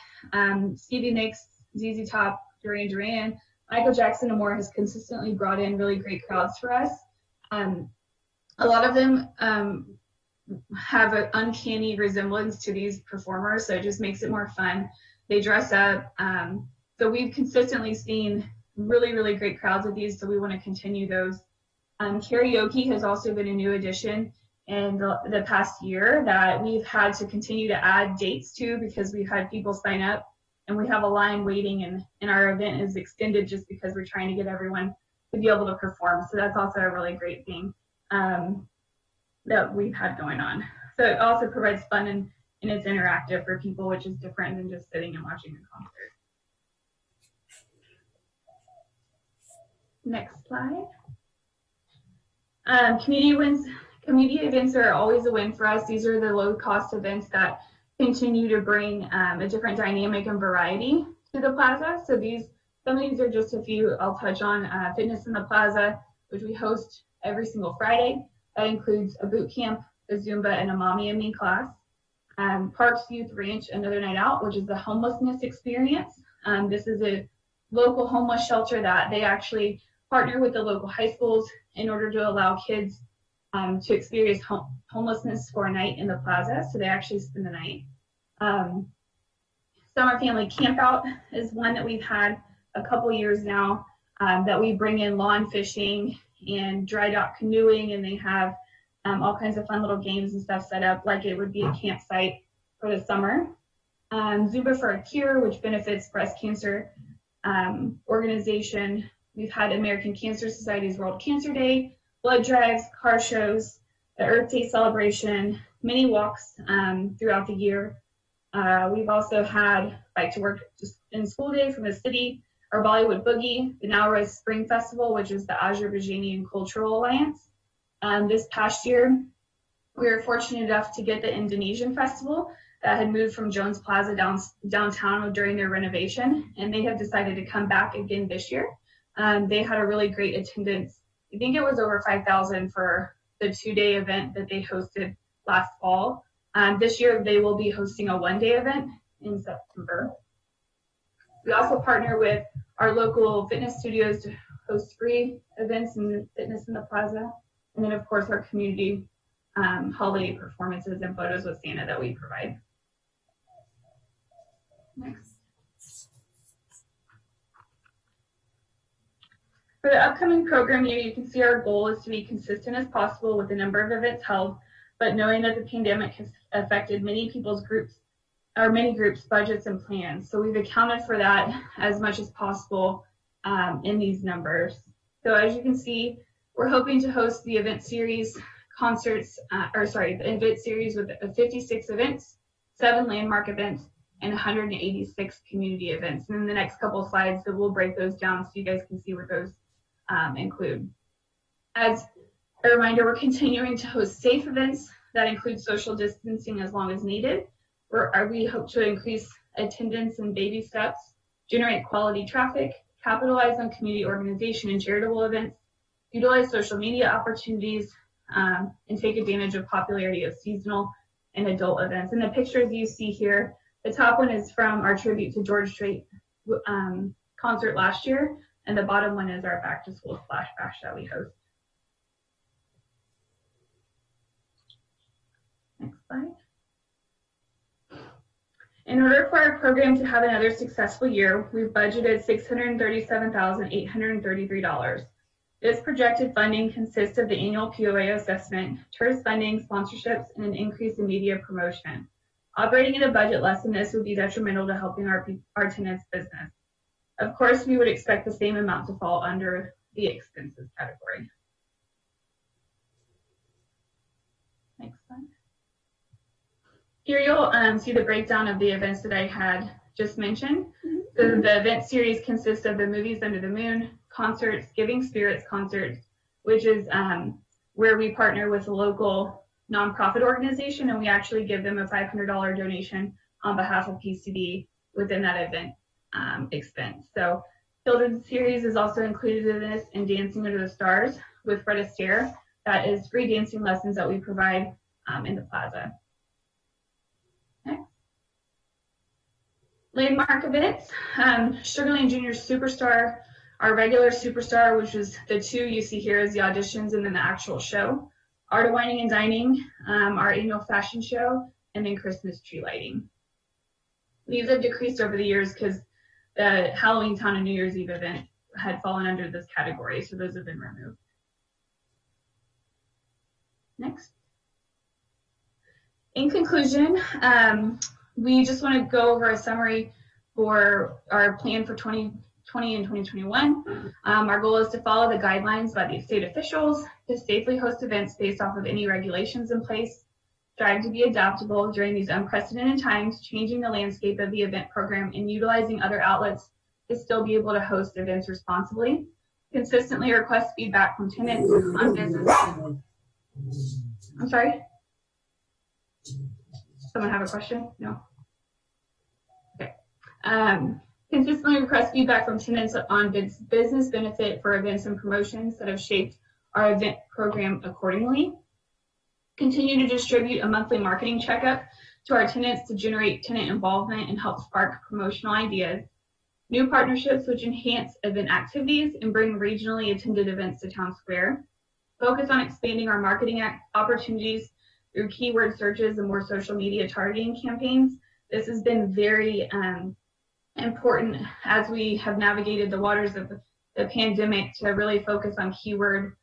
Stevie Nicks, ZZ Top, Duran Duran, Michael Jackson, and more has consistently brought in really great crowds for us. A lot of them have an uncanny resemblance to these performers, so it just makes it more fun. They dress up. So we've consistently seen really, really great crowds of these, so we want to continue those. Karaoke has also been a new addition in the past year that we've had to continue to add dates to because we've had people sign up and we have a line waiting, and our event is extended just because we're trying to get everyone to be able to perform. So that's also a really great thing that we've had going on. So it also provides fun and it's interactive for people, which is different than just sitting and watching a concert. Next slide. Community events are always a win for us. These are the low-cost events that continue to bring a different dynamic and variety to the plaza. So some of these are just a few I'll touch on. Fitness in the Plaza, which we host every single Friday. That includes a boot camp, a Zumba, and a Mommy and Me class. Parks Youth Ranch, another night out, which is the homelessness experience. This is a local homeless shelter that they actually partner with the local high schools in order to allow kids to experience homelessness for a night in the plaza. So they actually spend the night. Summer family campout is one that we've had a couple years now, that we bring in lawn fishing and dry dock canoeing, and they have all kinds of fun little games and stuff set up like it would be a campsite for the summer. Zumba for a Cure, which benefits breast cancer organization. We've had American Cancer Society's World Cancer Day, blood drives, car shows, the Earth Day celebration, many walks throughout the year. We've also had Bike to Work in School Day from the city, our Bollywood Boogie, the Now Rise Spring Festival, which is the Azerbaijani Cultural Alliance. This past year, we were fortunate enough to get the Indonesian Festival that had moved from Jones Plaza downtown during their renovation, and they have decided to come back again this year. They had a really great attendance. I think it was over 5,000 for the 2-day event that they hosted last fall. This year, they will be hosting a 1-day event in September. We also partner with our local fitness studios to host free events and fitness in the plaza. And then, of course, our community holiday performances and photos with Santa that we provide. Next. For the upcoming program year, you can see our goal is to be consistent as possible with the number of events held, but knowing that the pandemic has affected many groups' budgets and plans. So we've accounted for that as much as possible in these numbers. So as you can see, we're hoping to host the event series the event series with 56 events, 7 landmark events, and 186 community events. And in the next couple of slides, so we'll break those down so you guys can see what those include. As a reminder, we're continuing to host safe events that include social distancing as long as needed. We hope to increase attendance in baby steps, generate quality traffic, capitalize on community organization and charitable events, utilize social media opportunities, and take advantage of popularity of seasonal and adult events. And the pictures you see here, the top one is from our tribute to George Strait concert last year, and the bottom one is our back to school splash bash that we host. Next slide. In order for our program to have another successful year, we've budgeted $637,833. This projected funding consists of the annual POA assessment, tourist funding, sponsorships, and an increase in media promotion. Operating at a budget less than this would be detrimental to helping our tenants' business. Of course, we would expect the same amount to fall under the expenses category. Next slide. Here you'll see the breakdown of the events that I had just mentioned. So the event series consists of the Movies Under the Moon, concerts, Giving Spirits concerts, which is where we partner with a local nonprofit organization, and we actually give them a $500 donation on behalf of PCD within that event expense. So children's series is also included in this, and Dancing Under the Stars with Fred Astaire. That is free dancing lessons that we provide in the plaza. Next. Landmark events, Sugar Land Junior Superstar, our regular Superstar, which is the 2 you see here as the auditions and then the actual show. Art of Wining and Dining, our annual fashion show, and then Christmas tree lighting. These have decreased over the years because the Halloween Town and New Year's Eve event had fallen under this category, so those have been removed. Next. In conclusion, we just want to go over a summary for our plan for 2020 and 2021. Our goal is to follow the guidelines by the state officials, to safely host events based off of any regulations in place, strive to be adaptable during these unprecedented times, changing the landscape of the event program and utilizing other outlets to still be able to host events responsibly, consistently request feedback from tenants on business. I'm sorry? Someone have a question? No? Okay. Consistently request feedback from tenants on business benefit for events and promotions that have shaped our event program accordingly. Continue to distribute a monthly marketing checkup to our tenants to generate tenant involvement and help spark promotional ideas. New partnerships which enhance event activities and bring regionally attended events to Town Square. Focus on expanding our marketing opportunities through keyword searches and more social media targeting campaigns This has been very important as we have navigated the waters of the pandemic to really focus on keyword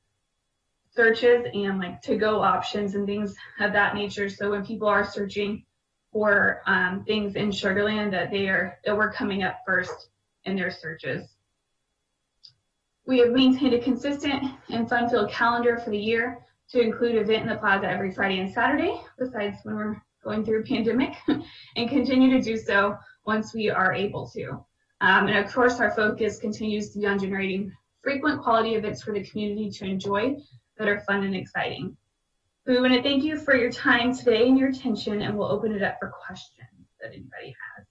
searches and like to-go options and things of that nature. So when people are searching for things in Sugar Land, that we're coming up first in their searches. We have maintained a consistent and fun-filled calendar for the year to include event in the plaza every Friday and Saturday, besides when we're going through a pandemic, and continue to do so once we are able to. And of course, our focus continues to be on generating frequent quality events for the community to enjoy that are fun and exciting. We want to thank you for your time today and your attention, and we'll open it up for questions that anybody has.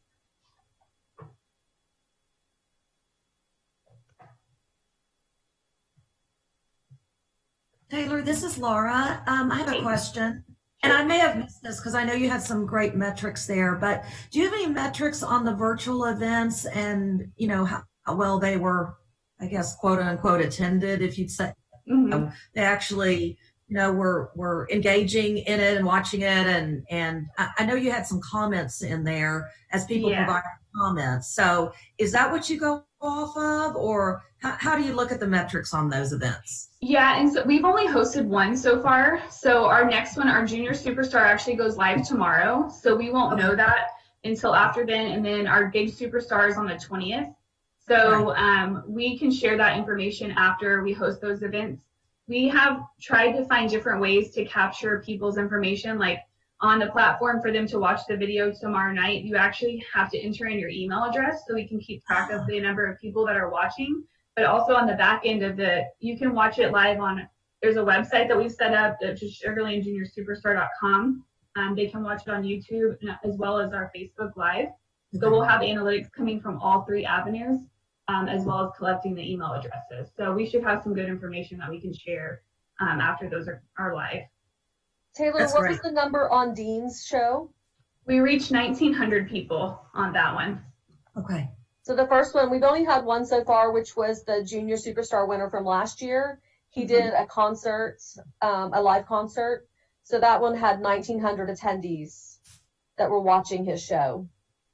Taylor, this is Laura. I have a question, and I may have missed this because I know you had some great metrics there, but do you have any metrics on the virtual events and, you know, how well they were, I guess, quote unquote, attended, if you'd say, they actually, you know, were engaging in it and watching it, and I know you had some comments in there as people provide comments. So is that what you go off of, or how do you look at the metrics on those events? Yeah, and so we've only hosted one so far. So our next one, our Junior Superstar, actually goes live tomorrow. So we won't know that until after then. And then our Gig Superstar is on the 20th. So we can share that information after we host those events. We have tried to find different ways to capture people's information, like on the platform for them to watch the video tomorrow night. You actually have to enter in your email address so we can keep track of the number of people that are watching. But also on the back end of you can watch it live on, there's a website that we've set up, which is sugarlandjuniorsuperstar.com. They can watch it on YouTube as well as our Facebook Live. So we'll have analytics coming from all three avenues, as well as collecting the email addresses. So we should have some good information that we can share after those are live. Taylor, what was the number on Dean's show? We reached 1,900 people on that one. Okay. So the first one, we've only had one so far, which was the Junior Superstar winner from last year. He did a concert, a live concert. So that one had 1,900 attendees that were watching his show.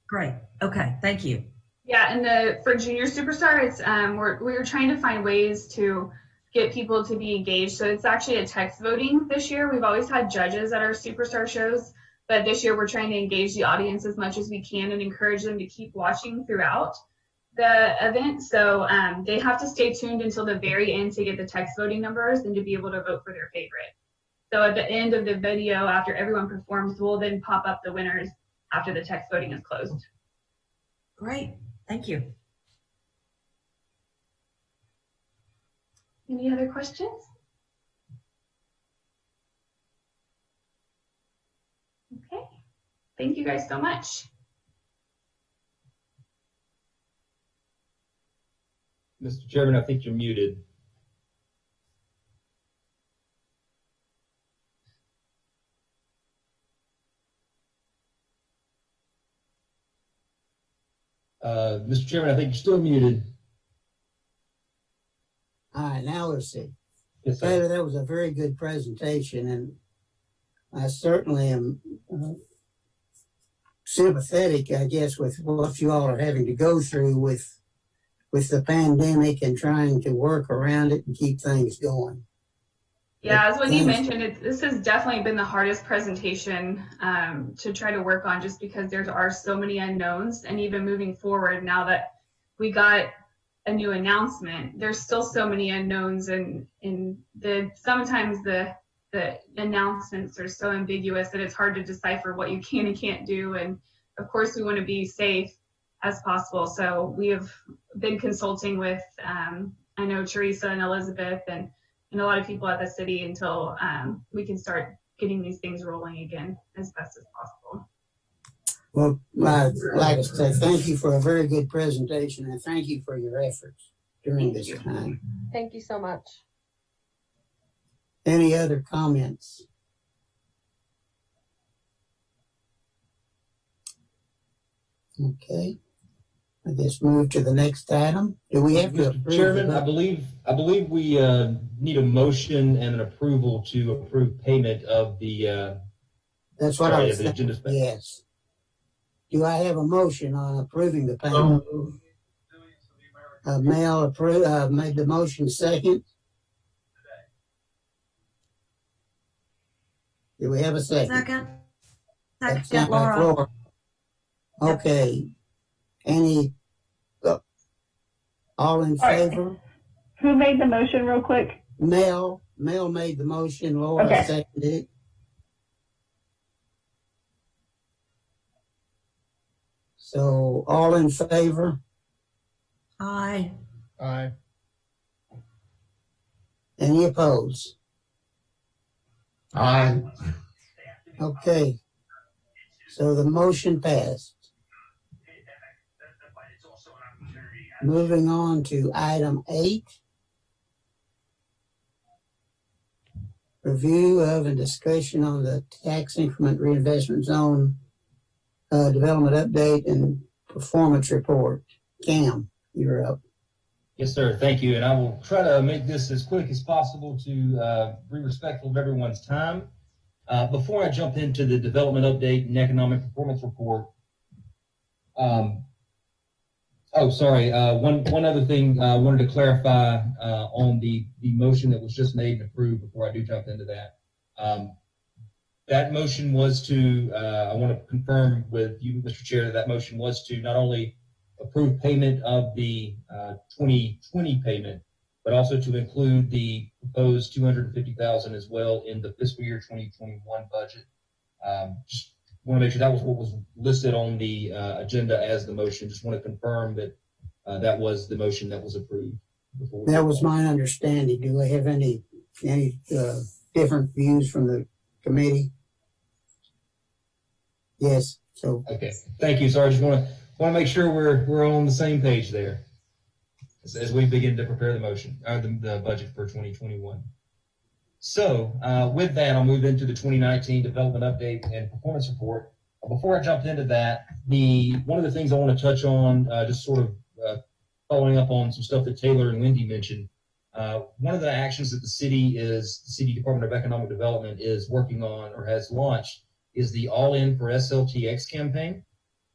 Great. Okay. Thank you. Yeah, and for Junior Superstar, it's we're trying to find ways to get people to be engaged. So it's actually a text voting this year. We've always had judges at our Superstar shows, but this year we're trying to engage the audience as much as we can and encourage them to keep watching throughout the event. So they have to stay tuned until the very end to get the text voting numbers and to be able to vote for their favorite. So at the end of the video, after everyone performs, we'll then pop up the winners after the text voting is closed. Great. Thank you. Any other questions? Okay. Thank you guys so much. Mr. Chairman, I think you're muted. Mr. Chairman, I think you're still muted. All right, now let's see. Yes, sir. Taylor, that was a very good presentation, and I certainly am sympathetic, I guess, with what you all are having to go through with the pandemic and trying to work around it and keep things going. Yeah, as Wendy mentioned, this has definitely been the hardest presentation to try to work on, just because there are so many unknowns, and even moving forward now that we got a new announcement, there's still so many unknowns, and sometimes the announcements are so ambiguous that it's hard to decipher what you can and can't do. And of course we want to be safe as possible. So we have been consulting with, I know Teresa and Elizabeth and a lot of people at the city until we can start getting these things rolling again as best as possible. Well, I'd like to say thank you for a very good presentation, and thank you for your efforts during this time. Thank you so much. Any other comments? Okay. I guess move to the next item. Do we have to Mr. Chairman, I believe we need a motion and an approval to approve payment of the That's what I was agenda. thinking. Yes. Do I have a motion on approving the payment? Mel made the motion, second. Do we have a second? Second. Second, Second, Laura. Okay. Any, all in right. favor? Who made the motion real quick? Mel made the motion, Laura Okay. seconded it. So all in favor? Aye. Aye. Any opposed? Aye. Okay. So the motion passed. Moving on to item 8. Review of and discussion on the tax increment reinvestment zone development update and performance report. Cam, you're up. Yes, sir. Thank you. And I will try to make this as quick as possible to be respectful of everyone's time. Before I jump into the development update and economic performance report, one other thing I wanted to clarify on the motion that was just made and approved before I do jump into that. That motion was to, I want to confirm with you, Mr. Chair, that motion was to not only approve payment of the 2020 payment, but also to include the proposed $250,000 as well in the fiscal year 2021 budget. Just want to make sure that was what was listed on the agenda as the motion. Just want to confirm that that was the motion that was approved. That was my understanding. Do I have any different views from the committee? Yes. So okay. Thank you. Sorry, I just want to make sure we're on the same page there as we begin to prepare the motion, the budget for 2021. So with that, I'll move into the 2019 development update and performance report. Before I jump into that, one of the things I want to touch on, just sort of following up on some stuff that Taylor and Wendy mentioned. One of the actions that the City Department of Economic Development is working on or has launched is the All In for SLTX campaign.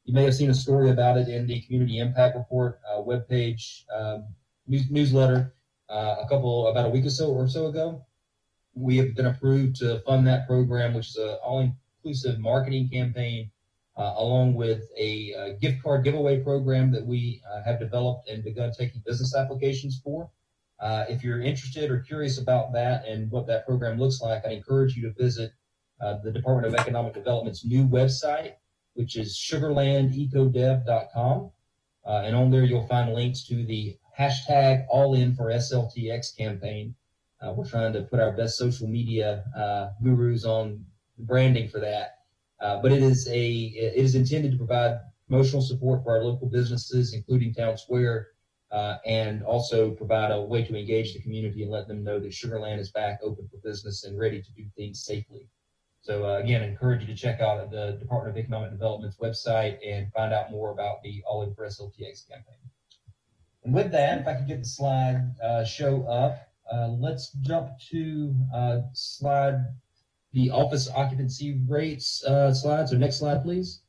You may have seen a story about it in the Community Impact Report webpage newsletter about a week or so ago. We have been approved to fund that program, which is an all-inclusive marketing campaign, along with a gift card giveaway program that we have developed and begun taking business applications for. If you're interested or curious about that and what that program looks like, I encourage you to visit the Department of Economic Development's new website, which is sugarlandecodev.com. And on there, you'll find links to the hashtag All In for SLTX campaign. We're trying to put our best social media gurus on branding for that. But it is intended to provide promotional support for our local businesses, including Town Square, and also provide a way to engage the community and let them know that Sugarland is back open for business and ready to do things safely. So again, I encourage you to check out the Department of Economic Development's website and find out more about the All In for SLTX campaign. And with that, if I could get the slide show up, let's jump to the office occupancy rates slide. So next slide, please.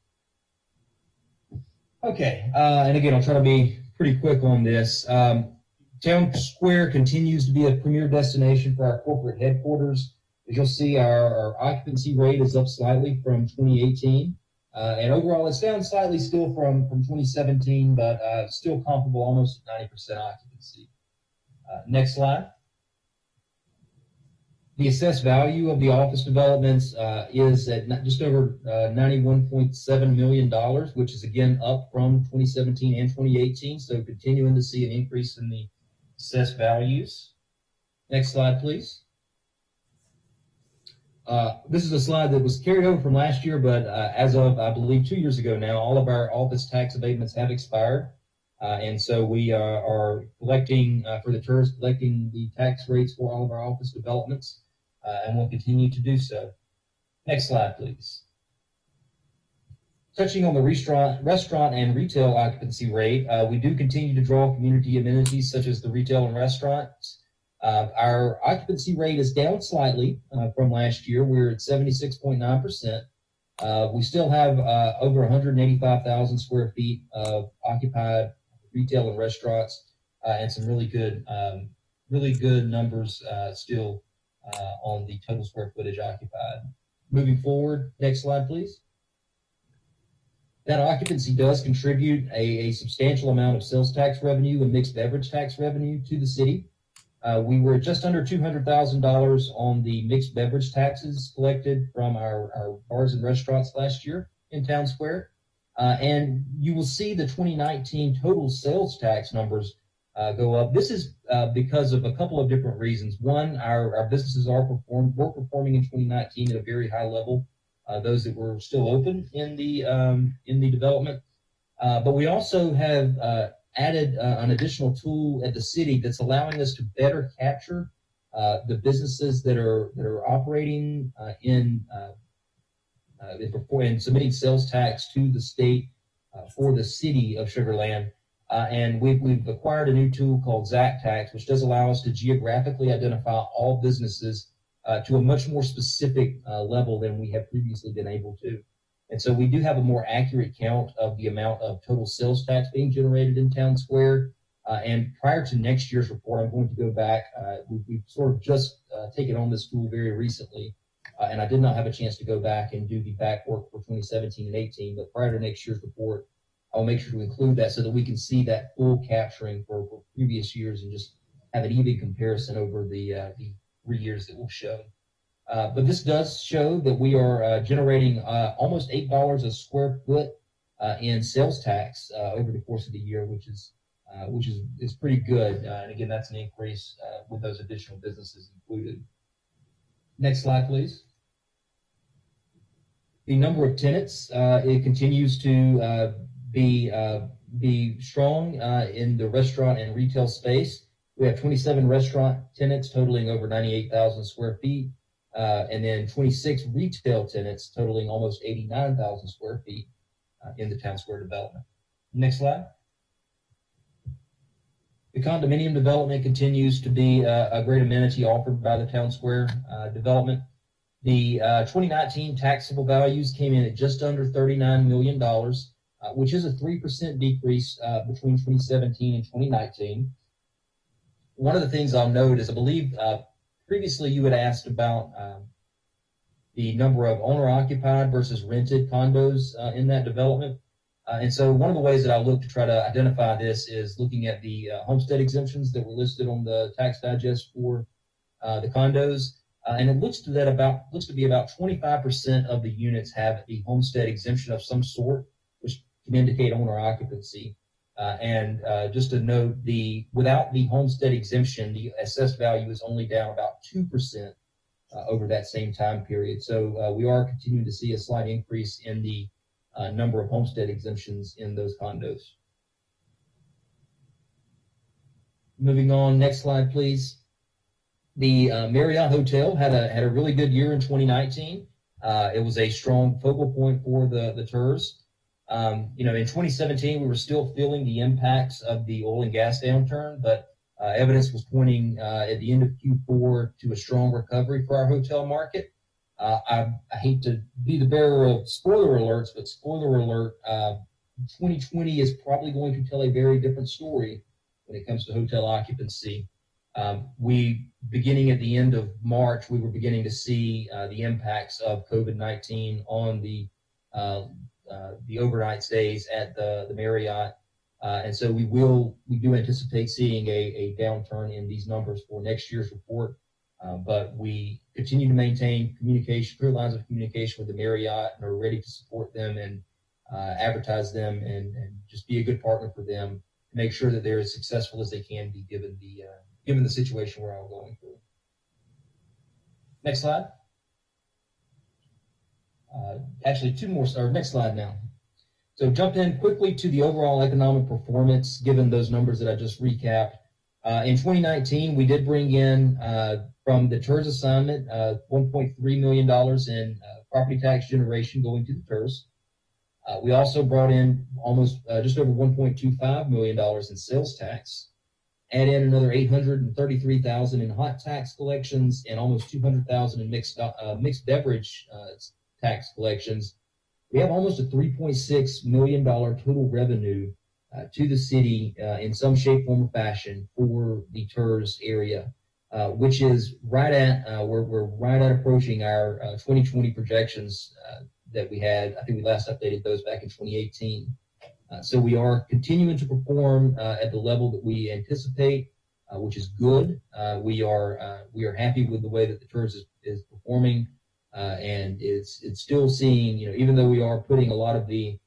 Okay, and again, I'll try to be pretty quick on this. Town Square continues to be a premier destination for our corporate headquarters. As you'll see, our occupancy rate is up slightly from 2018. And overall, it's down slightly still from 2017, but still comparable, almost at 90% occupancy. Next slide. The assessed value of the office developments is at just over $91.7 million, which is again up from 2017 and 2018. So continuing to see an increase in the assessed values. Next slide, please. This is a slide that was carried over from last year, but as of, I believe, 2 years ago now, all of our office tax abatements have expired. And so we are collecting, for the tourists, collecting the tax rates for all of our office developments, and we'll continue to do so. Next slide, please. Touching on the restaurant and retail occupancy rate, we do continue to draw community amenities such as the retail and restaurants. Our occupancy rate is down slightly from last year. We're at 76.9%. We still have over 185,000 square feet of occupied retail and restaurants, and some really good numbers still on the total square footage occupied. Moving forward, next slide, please. That occupancy does contribute a substantial amount of sales tax revenue and mixed beverage tax revenue to the city. We were just under $200,000 on the mixed beverage taxes collected from our bars and restaurants last year in Town Square. And you will see the 2019 total sales tax numbers go up. This is because of a couple of different reasons. One, our businesses were performing in 2019 at a very high level. Those that were still open in the development, but we also have added an additional tool at the city that's allowing us to better capture the businesses that are operating in submitting sales tax to the state for the city of Sugar Land. And we've acquired a new tool called ZAC Tax, which does allow us to geographically identify all businesses to a much more specific level than we have previously been able to. And so we do have a more accurate count of the amount of total sales tax being generated in Town Square. And prior to next year's report, I'm going to go back. We've sort of just taken on this tool very recently, and I did not have a chance to go back and do the back work for 2017 and 18. But prior to next year's report, I'll make sure to include that so that we can see that full capturing for previous years and just have an even comparison over the 3 years that we'll show. But this does show that we are generating almost $8 a square foot in sales tax over the course of the year, which is pretty good. And again, that's an increase with those additional businesses included. Next slide, please. The number of tenants, it continues to be strong in the restaurant and retail space. We have 27 restaurant tenants totaling over 98,000 square feet, and then 26 retail tenants totaling almost 89,000 square feet in the Town Square development. Next slide. The condominium development continues to be a great amenity offered by the Town Square development. The 2019 taxable values came in at just under $39 million, which is a 3% decrease between 2017 and 2019. One of the things I'll note is I believe previously you had asked about the number of owner-occupied versus rented condos in that development. And so one of the ways that I look to try to identify this is looking at the homestead exemptions that were listed on the tax digest for the condos. And it looks to be about 25% of the units have a homestead exemption of some sort, which can indicate owner occupancy. And just to note, without the homestead exemption, the assessed value is only down about 2% over that same time period. So we are continuing to see a slight increase in the number of homestead exemptions in those condos. Moving on, next slide, please. The Marriott Hotel had a really good year in 2019. It was a strong focal point for the tours. In 2017, we were still feeling the impacts of the oil and gas downturn, but evidence was pointing at the end of Q4 to a strong recovery for our hotel market. I hate to be the bearer of spoiler alerts, but spoiler alert, 2020 is probably going to tell a very different story when it comes to hotel occupancy. Beginning at the end of March, we were beginning to see the impacts of COVID-19 on the overnight stays at the Marriott. And so we do anticipate seeing a downturn in these numbers for next year's report. But we continue to maintain clear lines of communication with the Marriott and are ready to support them and advertise them and just be a good partner for them to make sure that they're as successful as they can be given the situation we're all going through. Next slide. Actually, two more, or next slide now. So jump in quickly to the overall economic performance, given those numbers that I just recapped. In 2019, we did bring in, from the TERS assignment, $1.3 million in property tax generation going to the TERS. We also brought in almost just over $1.25 million in sales tax, add in another $833,000 in hot tax collections and almost $200,000 in mixed beverage tax collections. we have almost a $3.6 million total revenue to the city in some shape, form, or fashion for the TERS area, which is right at, we're right at approaching our 2020 projections that we had. I think we last updated those back in 2018. So we are continuing to perform at the level that we anticipate, which is good. We are happy with the way that the TERS is performing, and it's still seeing, even though we are putting a lot of the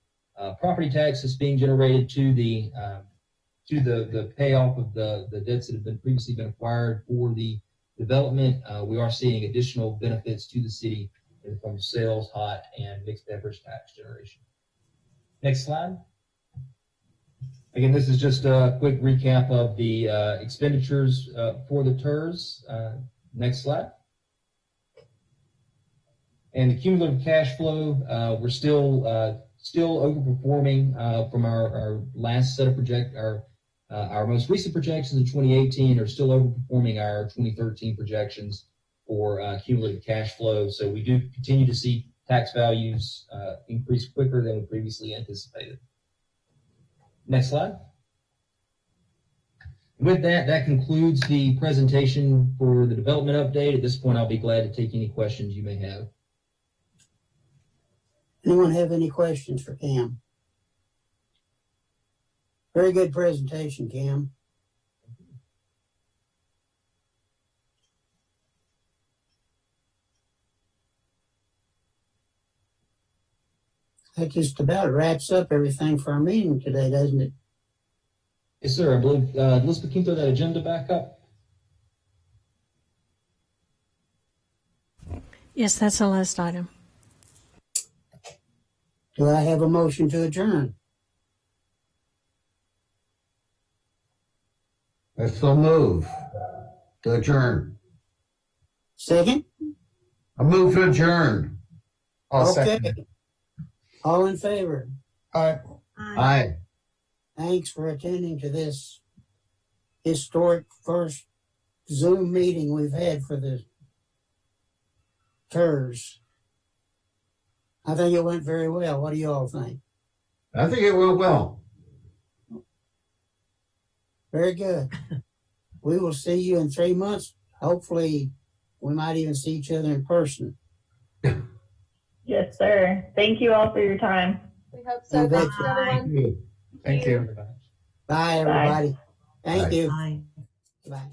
property taxes being generated to the payoff of the debts that have previously been acquired for the development, we are seeing additional benefits to the city in the form of sales, hot, and mixed beverage tax generation. Next slide. Again, this is just a quick recap of the expenditures for the TERS. Next slide. And the cumulative cash flow, we're still overperforming from our last set of our most recent projections in 2018 are still overperforming our 2013 projections for cumulative cash flow. So we do continue to see tax values increase quicker than we previously anticipated. Next slide. With that, that concludes the presentation for the development update. At this point, I'll be glad to take any questions you may have. Anyone have any questions for Cam? Very good presentation, Cam. That just about wraps up everything for our meeting today, doesn't it? Yes, sir. I believe, Elizabeth, can you throw that agenda back up? Yes, that's the last item. Do I have a motion to adjourn? I so move to adjourn. Second? I move to adjourn. I'll Okay. second it. All in favor? Aye. Thanks for attending to this historic first Zoom meeting we've had for the TERS. I think it went very well. What do you all think? I think it went well. Very good. We will see you in 3 months. Hopefully, we might even see each other in person. Yes, sir. Thank you all for your time. We hope so. You Thanks, betcha. everyone. Thank you. Bye, everybody. Thank Bye. you. Bye. Bye.